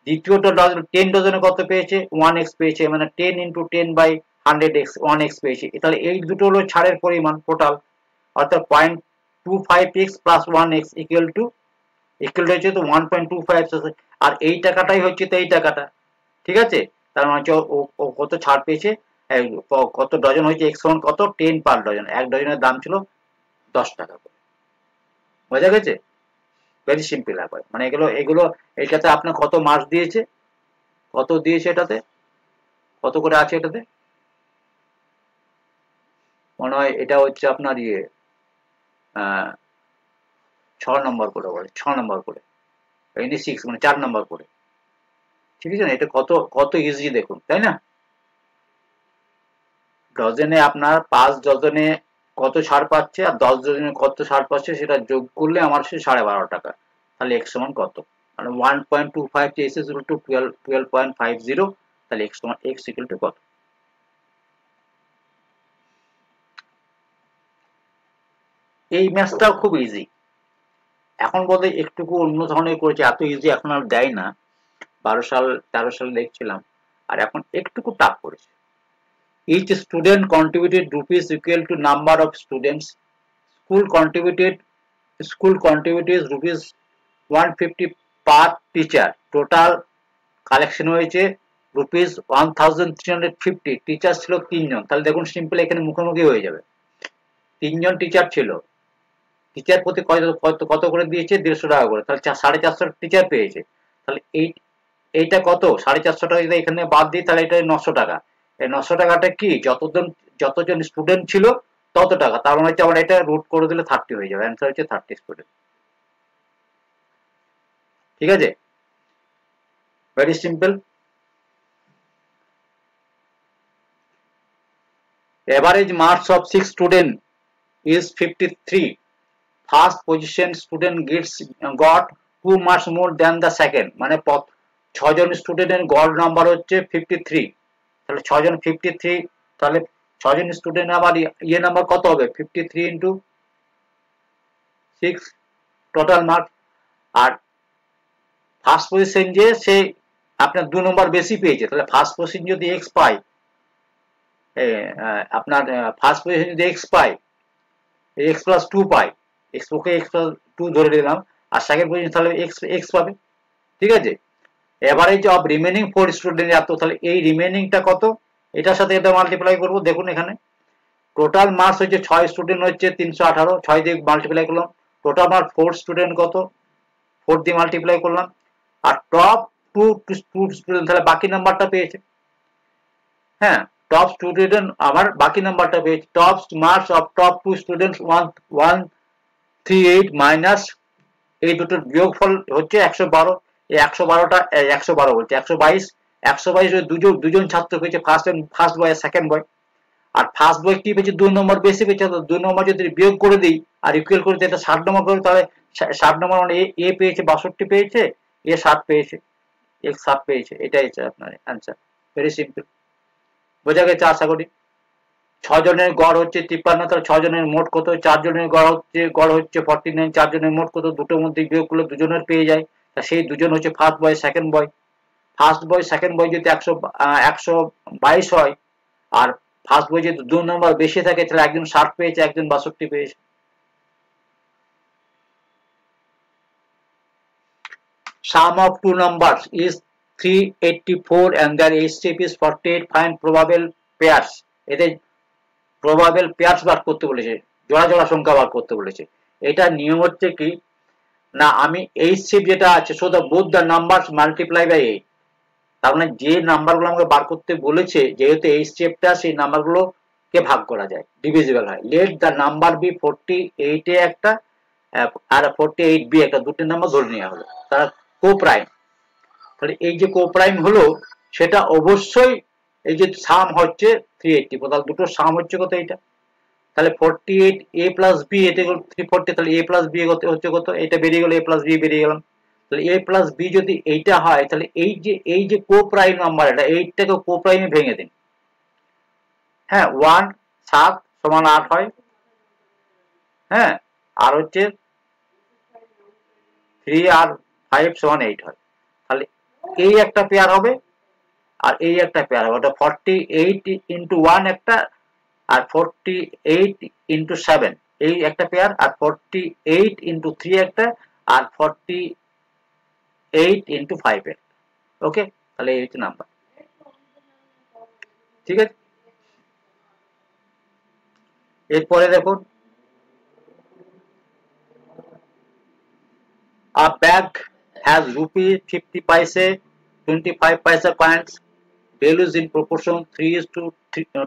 [SPEAKER 1] দ্বিতীয়টা ডজন 10 ডজনে কত পেয়েছে, 1 এক্স পেয়েছে, মানে 10 ইন্টু 10 বাই 100 এক্স, 1 এক্স পেয়েছে। তাহলে এই দুটো হলো ছাড়ের পরিমাণ টোটাল, অর্থাৎ 0.25 এক্স প্লাস 1 এক্স ইকুয়াল হচ্ছে তো 1.25, আর এই টাকাটাই হচ্ছে তো এই টাকাটা, ঠিক আছে। তার মানে হচ্ছে ও কত ছাড় পেয়েছে, কত ডজন হয়েছে, এক্স সমান কত 10 পার ডজন, এক ডজনের দাম ছিল 10 টাকা করে, বোঝা গেছে। ভেরি সিম্পল ব্যাপার, মানে এগুলো এগুলো এটাতে আপনার কত মার্কস দিয়েছে, কত দিয়েছে, এটাতে কত করে আছে, এটাতে মনে হয় এটা হচ্ছে আপনার ইয়ে 6 নম্বর করে বলে, 6 নম্বর করে, এনে 6 মানে 4 নম্বর করে, ঠিক আছে না, এটা কত কত ইজি দেখুন, তাই না। ডজনে আপনার 5 ডজনে কত ছাড় পাচ্ছে আর 10 ডজনে কত ছাড় পাচ্ছে সেটা যোগ করলে আমার সে 12.5 টাকা, তাহলে x সমান কত, মানে 1.25 is equal to 12.50, তাহলে x সমান x equal to কত। এই ম্যাথটাও খুব ইজি, এখন বোধ হয় একটুকু অন্য ধরনের করেছে, এত ইজি এখন আর দেয় না, 12 সাল 13 সালে দেখছিলাম, আর এখন একটুকু টাফ করেছে। Each student contributed rupees equal to number of students. School contributed rupees 150 per teacher. Total collection হয়েছে রুপিস 1350, টিচার ছিল 3 জন, তাহলে দেখুন সিম্পল এখানে মুখোমুখি হয়ে যাবে, 3 জন টিচার ছিল, টিচার প্রতি কত করে দিয়েছে 150 টাকা করে, তাহলে 450 টিচার পেয়েছে, তাহলে এইটা কত 450 টাকা যদি এখানে বাদ দিই তাহলে এটা 900 টাকা, এই 900 টাকাটা কি যতজন স্টুডেন্ট ছিল তত টাকা, তার মানে হচ্ছে আমরা এটা রুট করে দিলে 30 হয়ে যাবে, অ্যান্সার হচ্ছে 30 স্টুডেন্ট, ঠিক আছে, very simple. average marks of 6 students is 53. First position student got 2 marks more than the second, মানে 6 জন স্টুডেন্টের গড় নাম্বার হচ্ছে 53, তাহলে 6 জন 53, তাহলে 6 জন স্টুডেন্ট আবার ইয়ে নাম্বার কত হবে 53 ইনটু 6 টোটাল মার্ক। আর ফার্স্ট পজিশন যে সে আপনার 2 নম্বর বেশি পেয়েছে, তাহলে ফার্স্ট পজিশন যদি x পায়, আপনার ফার্স্ট পজিশন যদি x পায়, x প্লাস 2 পায়, x ওকে x প্লাস 2 ধরে নিলাম, আর সেকেন্ড পজিশন তাহলে x পাবে, ঠিক আছে। এভারেজ অফ রিমেনিং 4 স্টুডেন্ট এত, তাহলে এই রিমেনিংটা কত, এটার সাথে এটা মাল্টিপ্লাই করব। দেখুন এখানে টোটাল মার্কস হচ্ছে 6 স্টুডেন্ট হচ্ছে 318, 6 দিয়ে মাল্টিপ্লাই করলাম। টোটাল মার্ক 4 স্টুডেন্ট কত, 4 দিয়ে মাল্টিপ্লাই করলাম। আর টপ 2 স্টুডেন্ট তাহলে বাকি নাম্বারটা পেয়েছে, হ্যাঁ টপ স্টুডেন্ট আমার বাকি নাম্বারটা পেয়েছে। Top marks of top 2 students 138 minus এই দুটোর বিয়োগফল হচ্ছে 112। এই 112টা 112 বলছে 122, 122 দুজন ছাত্র পেয়েছে, ফার্স্ট বয় সেকেন্ড বয়। আর ফার্স্ট বয় কি পেয়েছে 2 নম্বর বেশি পেয়েছে, তো 2 নম্বর যদি বিয়োগ করে দিই আর ইকুয়াল করে দিই, এটা 60 নম্বর করে, তাহলে 60 নম্বর মানে এ পেয়েছে 62 পেয়েছে, এ 60 পেয়েছে, x 60 পেয়েছে, এটাই হচ্ছে আপনার অ্যান্সার। ভেরি সিম্পল, বোঝা গেছে আশা করি। 6 জনের গড় হচ্ছে 53, তাহলে 6 জনের মোট কত, 4 জনের গড় হচ্ছে 49, 4 জনের মোট কত, দুটোর মধ্যে বিয়োগ করলে দুজনের পেয়ে যায়, তা সেই দুজন হচ্ছে first boy second boy. First boy second boy যদি 122 হয়, আর ফার্স্ট বয় যদি 2 নম্বর বেশি থাকে, তাহলে একজন 60 পেয়েছে, একজন 62 পেয়েছে। Sum of two numbers is 384 and their HCF is 48. Find probable pairs. এতে প্রবাবেল পেয়ার্স বার করতে বলেছে, জোড়া জোড়া সংখ্যা বার করতে বলেছে। এটা নিয়ম হচ্ছে কি না, আমি HCF যেটা আছে so the both the numbers multiply by 8, তার মানে যে নাম্বারগুলো আমাকে বার করতে বলেছে, যেহেতু HCFটা সেই নাম্বারগুলোকে ভাগ করা যায়, ডিভিজিবল হয়। লেট দ্য নাম্বার বি 48 এ একটা আর 48 বি একটা, দুটো নাম্বার ধরে নেওয়া হলো, তারা কোপ্রাইম। তাহলে এই যে কোপ্রাইম হলো, সেটা অবশ্যই এই যে সাম হচ্ছে 380, তাহলে দুটো সাম হচ্ছে কত, এইটা তাহলে 48 a প্লাস বি, এটা 340, তাহলে a প্লাস বি হচ্ছে কত, এটা বেরিয়ে গেল, a প্লাস বি বেরিয়ে গেলাম। তাহলে a প্লাস বি যদি এইটা হয়, তাহলে এই যে কোপ্রাইম নাম্বার, এটা এইটাকে কোপ্রাইমে ভেঙে দিন। হ্যাঁ 1 7 সমান 8 হয়, হ্যাঁ আর হচ্ছে 3 আর 5 সমান 8 হয়। তাহলে এই একটা পেয়ার হবে, আর এই একটা পেয়ার হবে, ওটা 48 ইন্টু 1 একটা, আর 48 ইন্টু 7 এই একটা পেয়ার, আর 48 ইন্টু 3 একটা, আর 48 ইন্টু 5 একটা। ওকে, তাহলে এই হচ্ছে নাম্বার, ঠিক আছে। এরপরে দেখুন, a bag has rupee 50 paise, 25 paise coins, values in proportion 3 is to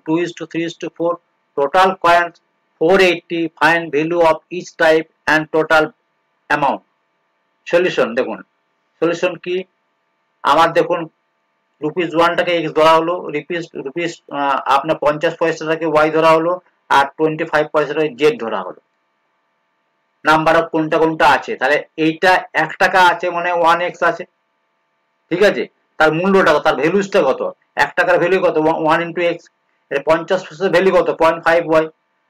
[SPEAKER 1] 2 is to 3 is to 4, total coins 480, find value of each type and total amount. Solution দেখুন, সলিউশন কি, আমার দেখুন রুপিস 1টাকে x ধরা হলো, রুপিস আপনার 50 পয়সাটাকে y ধরা হলো, আর 25 পয়সাটাকে z ধরা হলো। নাম্বার অফ কোনটা কোনটা আছে, তাহলে এইটা 1 টাকা আছে মানে 1x আছে, ঠিক আছে। তার মূল্যটা কত, তার ভ্যালুসটা কত, 1 টাকার ভ্যালু কত 1 ইনটু x, এর 50 পয়সার ভ্যালু কত 0.5y,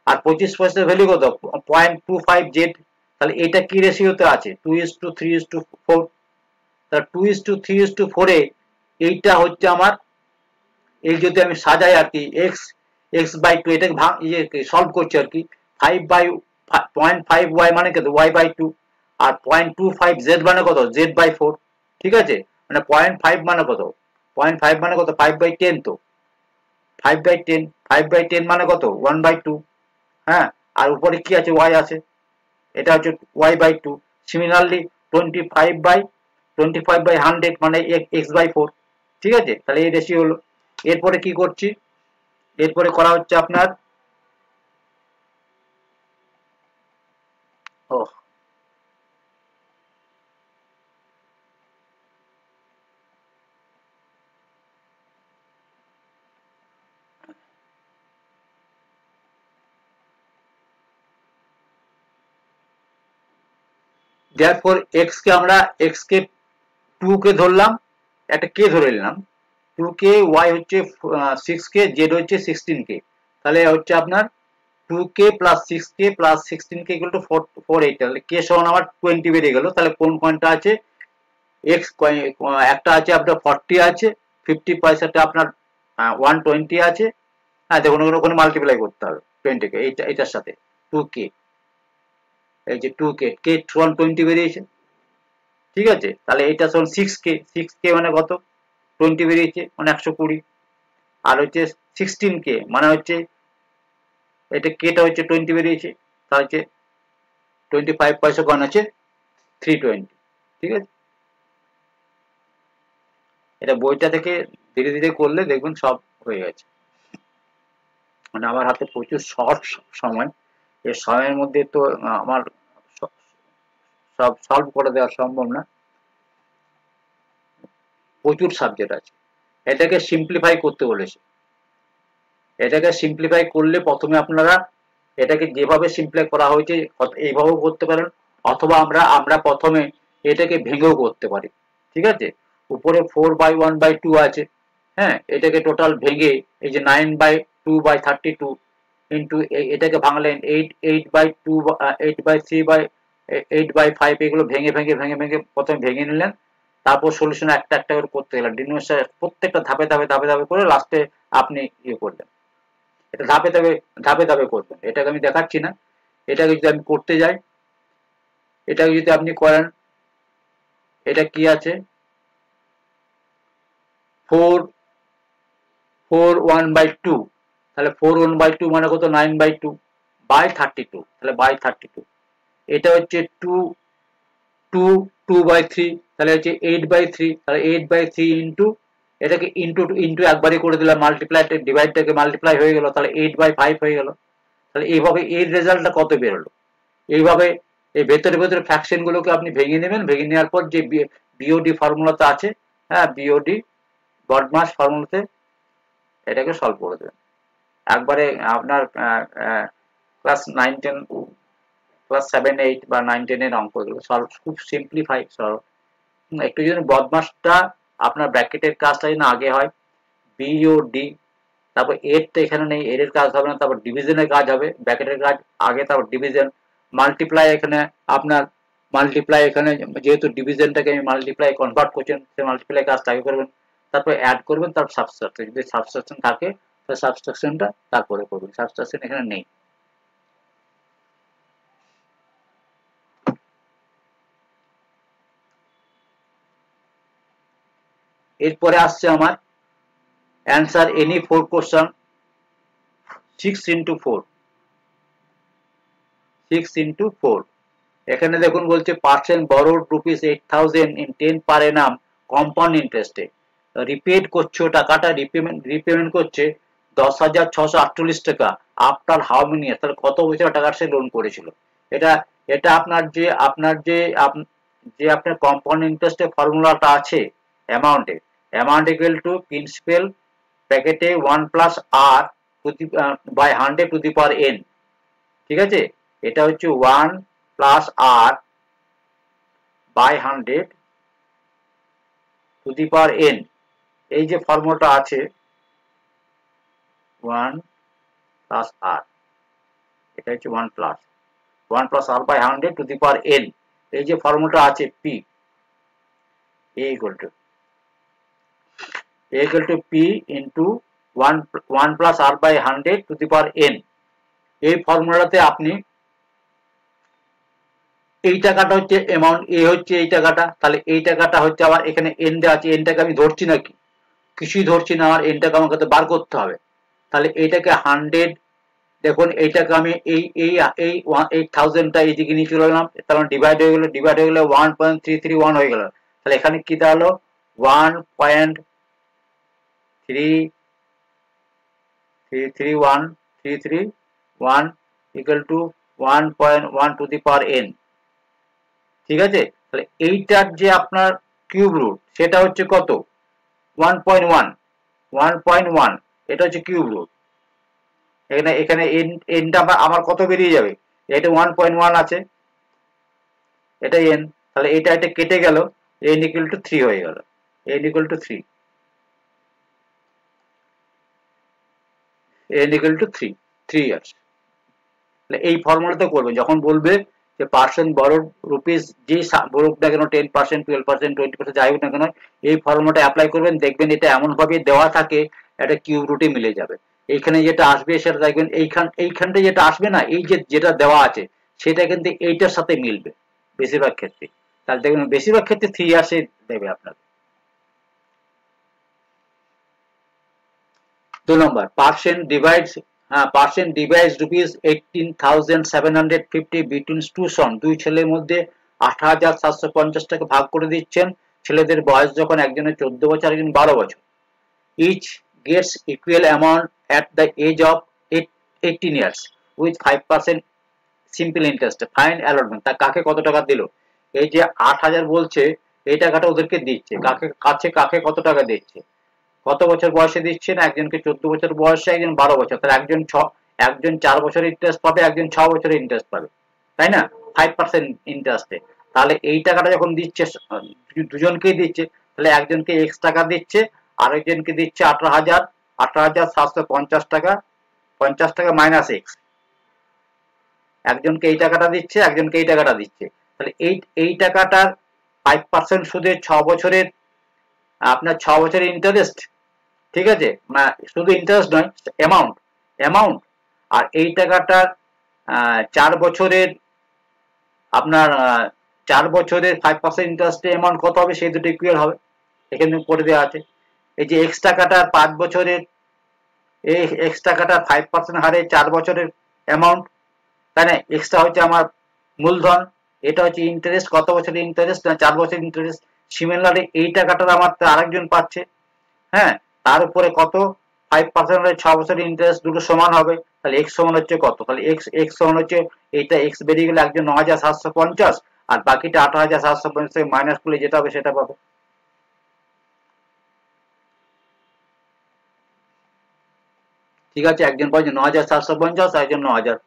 [SPEAKER 1] আর 25 পয়সার ভ্যালু কত 0.25z। তাহলে এটা কি রেশিওতে আছে 2:3:4, তাহলে 2:3:4 এ এইটা হচ্ছে আমার, এই যদি আমি সাজাই আর কি, x/2 এটাকে সলভ করছি আর কি, 0.5y মানে কত y/2, আর 0.25z মানে কত z/4, ঠিক আছে। মানে 0.5 মানে কত, 0.5 মানে কত 5/10, তো 5/10, 5/10 মানে কত 1/2, হ্যাঁ আর উপরে কি আছে y আছে, এটা হচ্ছে y/2। সিমিলারলি 25/100 মানে x/4, ঠিক আছে। তাহলে এই রেশিও হলো। এরপরে কি করছি, এরপরে করা হচ্ছে আপনার ও therefore x কে আমরা x কে 2 কে ধরলাম, একটা k ধরে নিলাম, 2k, y হচ্ছে 6k, z হচ্ছে 16k, তাহলে হচ্ছে আপনার 2k plus 6k plus 16k equal to 480, তাহলে k সমান আমার 20 বেরিয়ে গেল। তাহলে কোন কয়েনটা আছে, x একটা আছে আপনার 40 আছে, 50 পয়সাটা আপনার 120 আছে। হ্যাঁ দেখুন ওখানে মাল্টিপ্লাই করতে হবে 20 কে এটার সাথে 2k, এই যে 2k, k সমান 20 বেরিয়েছে, ঠিক আছে। তাহলে এটা সমান 6k, 6k মানে কত, 20 বেরিয়েছে মানে 120, আর হচ্ছে 16k মানে হচ্ছে এটা কেটা হচ্ছে 20 বেরিয়েছে, তাহলে হচ্ছে 25 পয়সা কয়েন আছে 320, ঠিক আছে। এটা বইটা থেকে ধীরে ধীরে করলে দেখবেন সব হয়ে গেছে। মানে আমার হাতে প্রচুর শর্ট সময়, এই সময়ের মধ্যে তো আমার সব সলভ করে দেওয়া সম্ভব না, প্রচুর সাবজেক্ট আছে। এটাকে সিম্পলিফাই করতে বলেছে, এটাকে সিম্পলিফাই করলে প্রথমে আপনারা এটাকে যেভাবে সিম্পলিফাই করা হয়েছে এইভাবেও করতে পারেন, অথবা আমরা প্রথমে এটাকে ভেঙেও করতে পারি, ঠিক আছে। উপরে 4/1/2 আছে, হ্যাঁ এটাকে টোটাল ভেঙে এই যে 9/2/32 ইন্টু এটাকে ভাঙলেন 8/2 8/3/8/5, এগুলো ভেঙে ভেঙে ভেঙে ভেঙে প্রথমে ভেঙে নিলেন, তারপর সলিউশন একটা একটা করে করতে গেলেন, ডিনোমিনেটর প্রত্যেকটা ধাপে ধাপে ধাপে ধাপে করে লাস্টে আপনি ইয়ে করলেন। এটা ধাপে ধাপে ধাপে ধাপে করবেন, এটাকে আমি দেখাচ্ছি না। এটাকে যদি আমি করতে যাই, এটাকে যদি আপনি করেন, এটা কি আছে 4/1/2, তাহলে 4/1/2 মানে কত 9/2/32, তাহলে বাই 32, এটা হচ্ছে 2/3, তাহলে হচ্ছে 8/3, তাহলে 8/3 ইন্টু এটাকে ইন্টু একবারই করে দিলাম, মাল্টিপ্লাই ডিভাইডটাকে মাল্টিপ্লাই হয়ে গেল, তাহলে 8/5 হয়ে গেল। তাহলে এইভাবে এর রেজাল্টটা কত বেরোলো, এইভাবে এই ভেতরে ভেতরে ফ্র্যাকশন গুলোকে আপনি ভেঙে নেবেন, ভেঙে নেওয়ার পর যে বিওডি ফর্মুলাতে আছে, হ্যাঁ বিওডি বডমাস ফর্মুলাতে এটাকে সলভ করে দেবেন একবারে। আপনার ক্লাস 9-10 ক্লাস 7-8 বা 9-10 এর অঙ্কগুলো সলভ খুব সিম্পলিফাই সলভ। একটু যদি বদমাসটা আপনার ব্র্যাকেটের কাজটা যেন আগে হয়, বিওডি, তারপর এর তো এখানে নেই, এর কাজ হবে না, তারপর ডিভিশনের কাজ হবে, ব্র্যাকেটের কাজ আগে, তারপর ডিভিশন, মাল্টিপ্লাই এখানে আপনার মাল্টিপ্লাই, এখানে যেহেতু ডিভিশনটাকে আমি মাল্টিপ্লাই কনভার্ট করছেন, সেই মাল্টিপ্লাই কাজটা আগে করবেন, তারপর অ্যাড করবেন, তারপর সাবট্রাকশন, যদি সাবট্রাকশন থাকে তাহলে সাবট্রাকশনটা তারপরে করবেন, সাবট্রাকশন এখানে নেই। এরপরে আসছে আমার answer any 4 question 6 into 4, 6 into 4। এখানে দেখুন বলছে percent borrowed rupees 8000 in 10 per Enam compound ইন্টারেস্টে, রিপেড করছে টাকাটা, রিপেমেন্ট করছে 10,648 টাকা, আফটার হাউ মেনি ইয়ার্স, তাহলে কত বছর টাকার সে লোন করেছিল। এটা এটা যে আপনার কম্পাউন্ড ইন্টারেস্টের ফর্মুলাটা আছে অ্যামাউন্ট ইকুয়াল টু প্রিন্সিপাল ব্র্যাকেটে 1 plus r by 100 to the power n, ঠিক আছে। এটা হচ্ছে 1 plus r by 100 to the power n, এই যে ফর্মুলাটা আছে 1 প্লাস আর, এটা হচ্ছে 1 plus r by 100 to the power n, এই যে ফর্মুলাটা আছে p a equal to p into 1 plus r by 100 to the power n. এই ফর্মুলাতে আপনি এই টাকাটা হচ্ছে অ্যামাউন্ট, এ হচ্ছে এই টাকাটা, তাহলে এই টাকাটা হচ্ছে আবার এখানে এন দেওয়া আছে, এনটাকে আমি ধরছি নাকি, কিছুই ধরছি না, আমার এনটাকে আমার কাছে বার করতে হবে। তাহলে এইটাকে 100, দেখুন এইটাকে আমি এই এই এই 8000টা এইদিকে নিয়ে চলে গেলাম, তাহলে ডিভাইড হয়ে গেল 1.331 হয়ে গেল। তাহলে এখানে কি দাঁড়ালো 1.331 equal to 1.1 two the power n, ঠিক আছে। তাহলে এইটার যে আপনার কিউব রুট সেটা হচ্ছে কত 1.1, এটা হচ্ছে কিউব রুট। এখানে এনটা আমার কত বেরিয়ে যাবে, এটা 1.1 আছে, এটা n, তাহলে এটা এটা কেটে গেল, n equal to 3 হয়ে গেল, n equal to 3, n equal to 3 years। এই ফর্মুলাতে করবেন যখন বলবে যে পার্সেন্ট বরোড রুপিস, যে বরুক না কেন 10%, 12%, 20% যাই হোক না কেন, এই ফর্মুলাটা অ্যাপ্লাই করবেন, দেখবেন এটা এমন ভাবে দেওয়া থাকে এটা কিউব রুটে মিলে যাবে। এইখানে যেটা আসবে সেটা দেখবেন এইখানটা যেটা আসবে না, এই যে যেটা দেওয়া আছে সেটা কিন্তু এইটার সাথে মিলবে বেশিরভাগ ক্ষেত্রে। তাহলে দেখবেন বেশিরভাগ ক্ষেত্রে 3 ইয়ার্সে দেবে আপনার। 2 number, percent divides rupees 18,750 between two son, দুই ছেলের মধ্যে 8,750 টাকা ভাগ করে দিচ্ছেন। ছেলেদের বয়স যখন একজনের 14 বছর একজন 12 বছর। Each gets equal amount at the age of 18 years with 5% simple interest, fine allotment. তা কাকে কত টাকা দিল? এই যে 8,000 বলছে, এই টাকাটা ওদেরকে দিচ্ছে, কাকে কত টাকা দিচ্ছে, কত বছর বয়সে দিচ্ছেন? একজনকে 14 বছর বয়সে, একজন 12 বছর। তাহলে একজন 4 বছরের ইন্টারেস্ট পাবে, একজন 6 বছরের ইন্টারেস্ট পাবে, তাই না? 5% ইন্টারেস্টে। তাহলে এই টাকাটা যখন দিচ্ছে দুজনকেই দিচ্ছে, তাহলে একজনকে এক্স টাকা দিচ্ছে, আরেকজনকে দিচ্ছে 18,750 টাকা, 50 টাকা মাইনাস এক্স। একজনকে এই টাকাটা দিচ্ছে, একজনকে এই টাকাটা দিচ্ছে। তাহলে এই টাকাটার 5% সুদে 6 বছরের, আপনার 6 বছরের ইন্টারেস্ট, ঠিক আছে? শুধু ইন্টারেস্ট নয়, অ্যামাউন্ট। আর এই টাকাটার 4 বছরের, আপনার 4 বছরের 5% ইন্টারেস্টে অ্যামাউন্ট কত হবে, সেই দুটো ইকুয়াল হবে, এখানে করে দেওয়া আছে। এই যে এক্স টাকাটার 5 বছরের, এই এক্স টাকাটার 5% হারে 4 বছরের অ্যামাউন্ট, তাই না? এক্সটা হচ্ছে আমার মূলধন, এটা হচ্ছে ইন্টারেস্ট, কত বছরের ইন্টারেস্ট না 4 বছরের ইন্টারেস্ট। সিমিলারলি এই টাকাটার আমার আরেকজন পাচ্ছে, হ্যাঁ, তার উপরে কত 5% 6 বছরের ইন্টারেস্ট, দুটো সমান হবে। তাহলে এক্স সমান হচ্ছে কত? তাহলে এক্স সমান হচ্ছে, এইটা এক্স বেরিয়ে গেলে একজন 9,750, আর বাকিটা 8,750 থেকে মাইনাস করলে যেটা হবে সেটা পাবে। ঠিক আছে, একজন পাচ্ছে 9,750, একজন 9,000।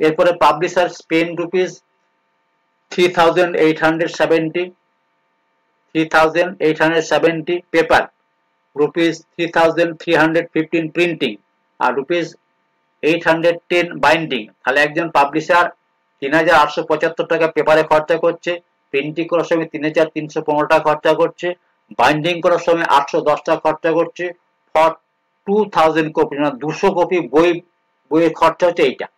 [SPEAKER 1] এরপরে publisher spend rupees 3,870 paper, rupees 3,315 printing, আর rupees 810 বাইন্ডিং। তাহলে একজন পাবলিশার 3,875 টাকা পেপারে খরচা করছে, প্রিন্টিং করার সময় 3,315 টাকা খরচা করছে, বাইন্ডিং করার সময় 810 টাকা খরচা করছে, ফর 2,000 কপি, মানে 200 কপি বইয়ের খরচা হচ্ছে এইটা।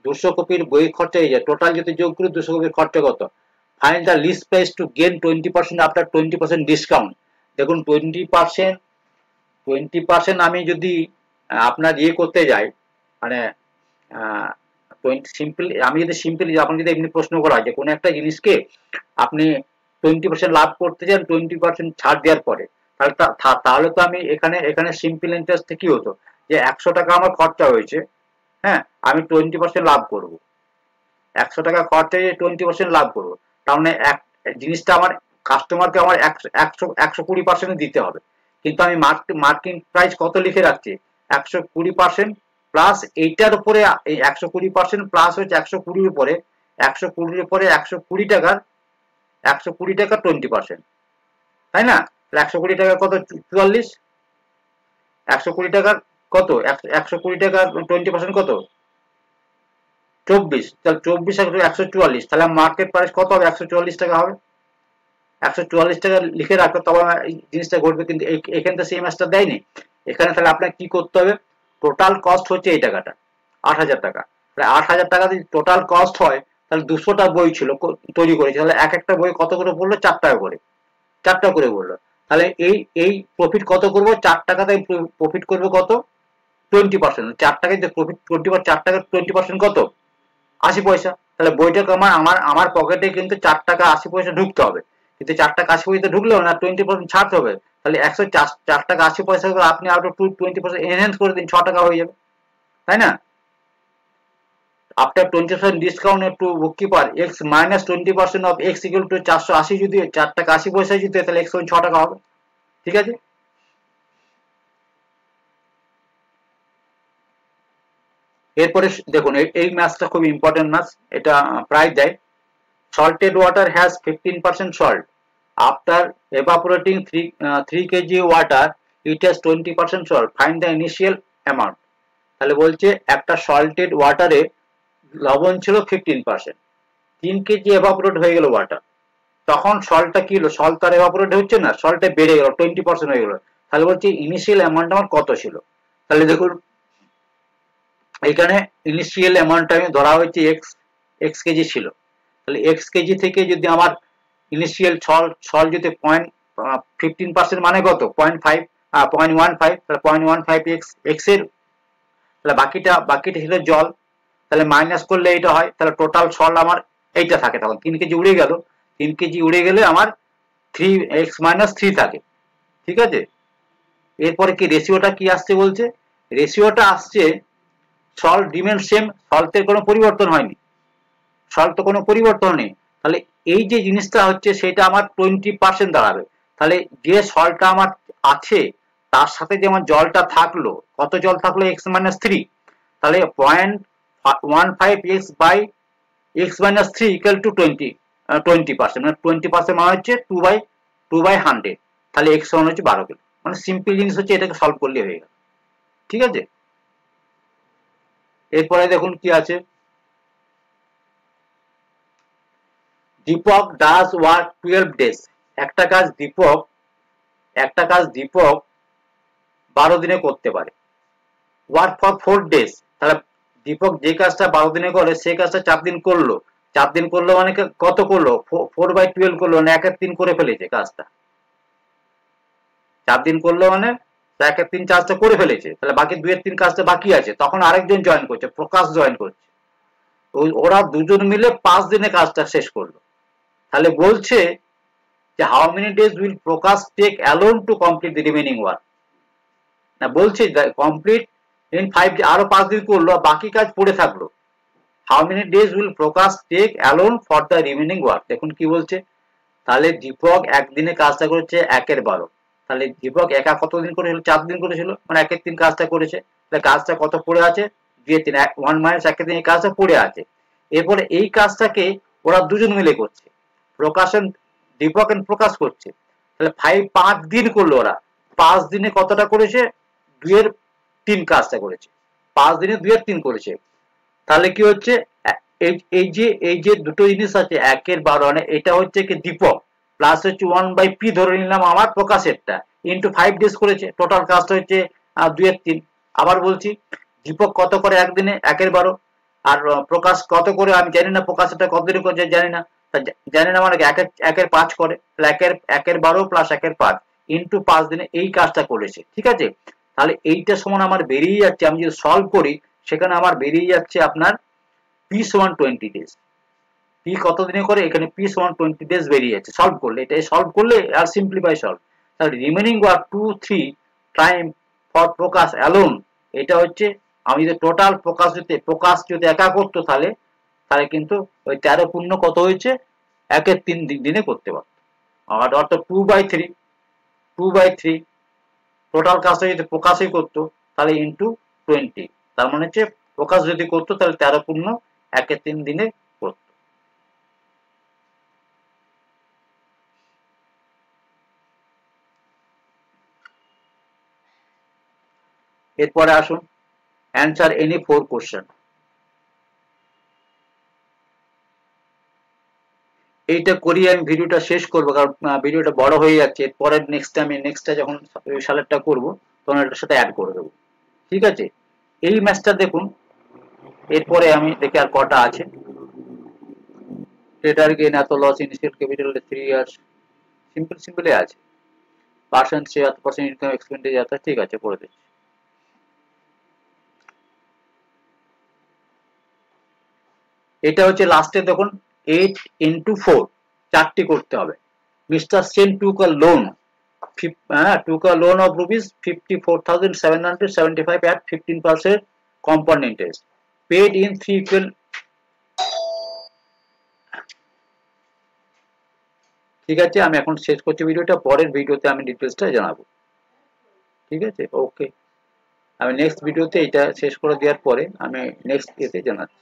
[SPEAKER 1] 200 কপির বই খরচা, এই যায় টোটাল যদি যোগ করি 200 কপির খরচা কত। Find the list price to gain 20% after 20% discount. দেখুন 20% আমি যদি আপনার ইয়ে করতে যাই, মানে আমি যদি সিম্পলি, আপনি যদি এমনি প্রশ্ন করা হয় যে কোনো একটা জিনিসকে আপনি 20% লাভ করতে চান 20% ছাড় দেওয়ার পরে, তাহলে তো আমি এখানে সিম্পল ইন্টারেস্টে কি হতো, যে 100 টাকা আমার খরচা হয়েছে, হ্যাঁ, আমি 20% লাভ করব, 100 টাকা খরচায় 20% লাভ করবো, তার মানে জিনিসটা আমার কাস্টমারকে আমার 120% দিতে হবে। কিন্তু আমি মার্কিং প্রাইস কত লিখে রাখছি, 120% প্লাস এইটার উপরে, এই 120% প্লাস হচ্ছে 120 উপরে, 120 উপরে 120 টাকার 20%, তাই না? 120 টাকা কত, 44, 120 টাকার কত, 120 টাকার 20% কত, 24। তাহলে 24 আর 144, তাহলে মার্কেট প্রাইস কত হবে, 144 টাকা হবে। 144 টাকা লিখে রাখো, তবে এই জিনিসটা ঘটবে। কিন্তু এখানে তো সেই ম্যাচটা দেয়নি। এখানে তাহলে আপনাকে কি করতে হবে, টোটাল কস্ট হচ্ছে এই টাকাটা 8,000 টাকা। তাহলে 8,000 টাকা যদি টোটাল কস্ট হয়, তাহলে 200টা বই ছিল তৈরি করেছে, তাহলে এক একটা বই কত করে পড়লো, 4 টাকা করে, 4টা করে বললো। তাহলে এই প্রফিট কত করবো, 4 টাকাতে প্রফিট করবো কত, 20%। 4 টাকায় প্রফিট 4 টাকা 20% কত, 80 পয়সা। তাহলে বইটা আমার পকেটে কিন্তু 4 টাকা 80 পয়সা ঢুকতে হবে, কিন্তু 4 টাকা 80 পয়সা ঢুকলেও না, 20% ছাড়তে হবে। তাহলে 4 টাকা 80 পয়সা করে আপনি আরো 20% এনহ্যান্স করে দিন, 6 টাকা হয়ে যাবে, তাই না? After 20% discount to bookkeeper x minus 20% of x equal to 480, যদি 4 টাকা 80 পয়সা যদি, তাহলে এক্স 6 টাকা হবে। ঠিক আছে, এরপরে দেখুন এই ম্যাথটা খুব ইম্পর্টেন্ট ম্যাথ, এটা প্রায় দেয়। salted water has 15% salt. After evaporating 3 kg water, it has 20% salt. Find the initial amount. তাহলে বলছে একটা সল্টেড ওয়াটারে লবণ ছিল 15%, 3 কেজি এভাপোরেট হয়ে গেল ওয়াটার, তখন সল্টটা কি হলো, সল্ট তার এভাপোরেট হচ্ছে না, সল্টটা বেড়ে গেল 20% হয়ে গেল। তাহলে বলছে ইনিশিয়াল অ্যামাউন্ট আমার কত ছিল। তাহলে দেখুন এখানে ইনিশিয়াল অ্যামাউন্টটা আমি ধরা হয়েছে এক্স কেজি ছিল। তাহলে এক্স কেজি থেকে যদি আমার ইনিশিয়াল সল যদি 15% মানে কত 0.15, তাহলে 0.15 এক্স এর, তাহলে বাকিটা ছিল জল, তাহলে মাইনাস করলে এটা হয়, তাহলে টোটাল সল আমার এইটা থাকে, তখন 3 কেজি উড়ে গেল, 3 কেজি উড়ে গেলে আমার 3x - 3 থাকে, ঠিক আছে। এরপরে কি রেশিওটা কি আসছে বলছে, রেশিওটা আসছে সল্ট রিমেন সেম, সল্টের কোনো পরিবর্তন হয়নি, সল্ট তো কোনো পরিবর্তন নেই, তাহলে এই যে জিনিসটা হচ্ছে সেটা আমার 20% দাঁড়াবে। তাহলে যে সল্টটা আমার আছে তার সাথে যে আমার জলটা থাকলো, কত জল থাকলো x-3, তাহলে 0.15 বাই x-3 ইকুয়াল টু 20%, মানে 20% মানে হচ্ছে 2/100, তাহলে x সমান হচ্ছে 12 কিলো। মানে সিম্পল জিনিস হচ্ছে, এটাকে সলভ করলে হয়ে গেল, ঠিক আছে। এরপরে দেখুন কি আছে, দীপক ডাজ ওয়ার্ক 12 ডেজ। একটা কাজ দীপক 12 দিনে করতে পারে। ওয়ার্ক ফর 4 ডেজ, তাহলে দীপক যে কাজটা 12 দিনে করে সেই কাজটা 4 দিন করলো, 4 দিন করলো মানে কত করলো, 4/12 করলো, মানে 1/3 করে ফেলেছে কাজটা, 4 দিন করলো মানে 1/3 কাজটা করে ফেলেছে, তাহলে বাকি 2/3 কাজটা বাকি আছে, তখন আরেকজন জয়েন করছে, প্রকাশ জয়েন করছে, ওরা দুজন মিলে 5 দিনে কাজটা শেষ করলো। তাহলে বলছে যে how many days will Prakash take alone to complete the remaining work, না বলছে কমপ্লিট ইন 5, আরো 5 দিন করলো, বাকি কাজ পড়ে থাকলো। How many days will Prakash take alone for the remaining work, দেখুন কি বলছে, তাহলে দীপক একদিনে কাজটা করেছে 1/12, তাহলে দীপক একা কতদিন করেছিল, 4 দিন করেছিল, মানে 1/3 কাজটা করেছে, তাহলে কাজটা কত পড়ে আছে, 2/3, 1 - 1/3 এই কাজটা পড়ে আছে। এরপরে এই কাজটাকে ওরা দুজন মিলে করছে, প্রকাশন দীপক এন্ড প্রকাশ করছে, তাহলে 5 দিন করলো ওরা, 5 দিনে কতটা করেছে, 2/3 কাজটা করেছে, 5 দিনে 2/3 করেছে। তাহলে কি হচ্ছে, এই যে দুটো জিনিস আছে 1/12, মানে এটা হচ্ছে কি দীপক প্লাস হচ্ছে 1/p ধরে নিলাম আমার প্রকাশেরটা, ইন্টু 5 ডেজ করেছে, টোটাল কাজটা হচ্ছে 2/3। আবার বলছি দীপক কত করে একদিনে 1/12, আর প্রকাশ কত করে আমি জানি না, প্রকাশটা কতদিনে করেছে জানি না, জানি না মানে 1/5 করে, তাহলে 1/12 প্লাস 1/5 ইন্টু 5 দিনে এই কাজটা করেছে, ঠিক আছে। তাহলে এইটা সমান আমার বেরিয়ে যাচ্ছে, আমি যদি সলভ করি সেখানে আমার বেরিয়ে যাচ্ছে আপনার p সমান 20 ডেজ। p কত দিনে করে, এখানে p সমান 20 ডেজ বেরিয়ে যাচ্ছে সলভ করলে, এটাই সলভ করলে আর সিম্পলিফাই সলভ। তাহলে remaining work 2-3 time for Prakash alone, এটা হচ্ছে আমি যদি টোটাল প্রকাশ যদি একা করতো তাহলে কিন্তু ওই 13 পূর্ণ কত হয়েছে 1/3 দিনে করতে পারতো, আর অর্থাৎ 2/3 টোটাল কাজটা যদি প্রকাশই করতো তাহলে ইন্টু 20, তার মানে হচ্ছে প্রকাশ যদি করতো তাহলে 13 পূর্ণ 1/3 দিনে করতো। এরপরে আসুন অ্যান্সার এনি 4 কোশ্চেন। এইটা করি আমি ভিডিওটা শেষ করবো, কারণ ভিডিওটা বড় হয়ে যাচ্ছে, এরপরে নেক্সটটা যখন সালেরটা করবো তখন এটার সাথে অ্যাড করে দেবো, ঠিক আছে। এই ম্যাচটা দেখুন, এরপরে আমি দেখি আর কটা আছে। ট্রেডার গেইন এত, লস ইনিশিয়াল ক্যাপিটাল 3 ইয়ার্স, সিম্পলে আছে, পার্সেন্ট সে এত পার্সেন্ট ইনকাম এক্সপেন্ডিচার যাতা, ঠিক আছে করে দিচ্ছি। এটা হচ্ছে লাস্টে দেখুন 8 into 4 চারটি করতে হবে। Mister Sen took a loan of rupees 54,775 at 15% compound interest, paid in 3 equal, ঠিক আছে। আমি এখন শেষ করছি ভিডিওটা, পরের ভিডিওতে আমি ডিটেলসটা জানাবো, ঠিক আছে, ওকে। আমি নেক্সট ভিডিওতে এটা শেষ করে দেওয়ার পরে আমি নেক্সট ইয়েতে জানাচ্ছি।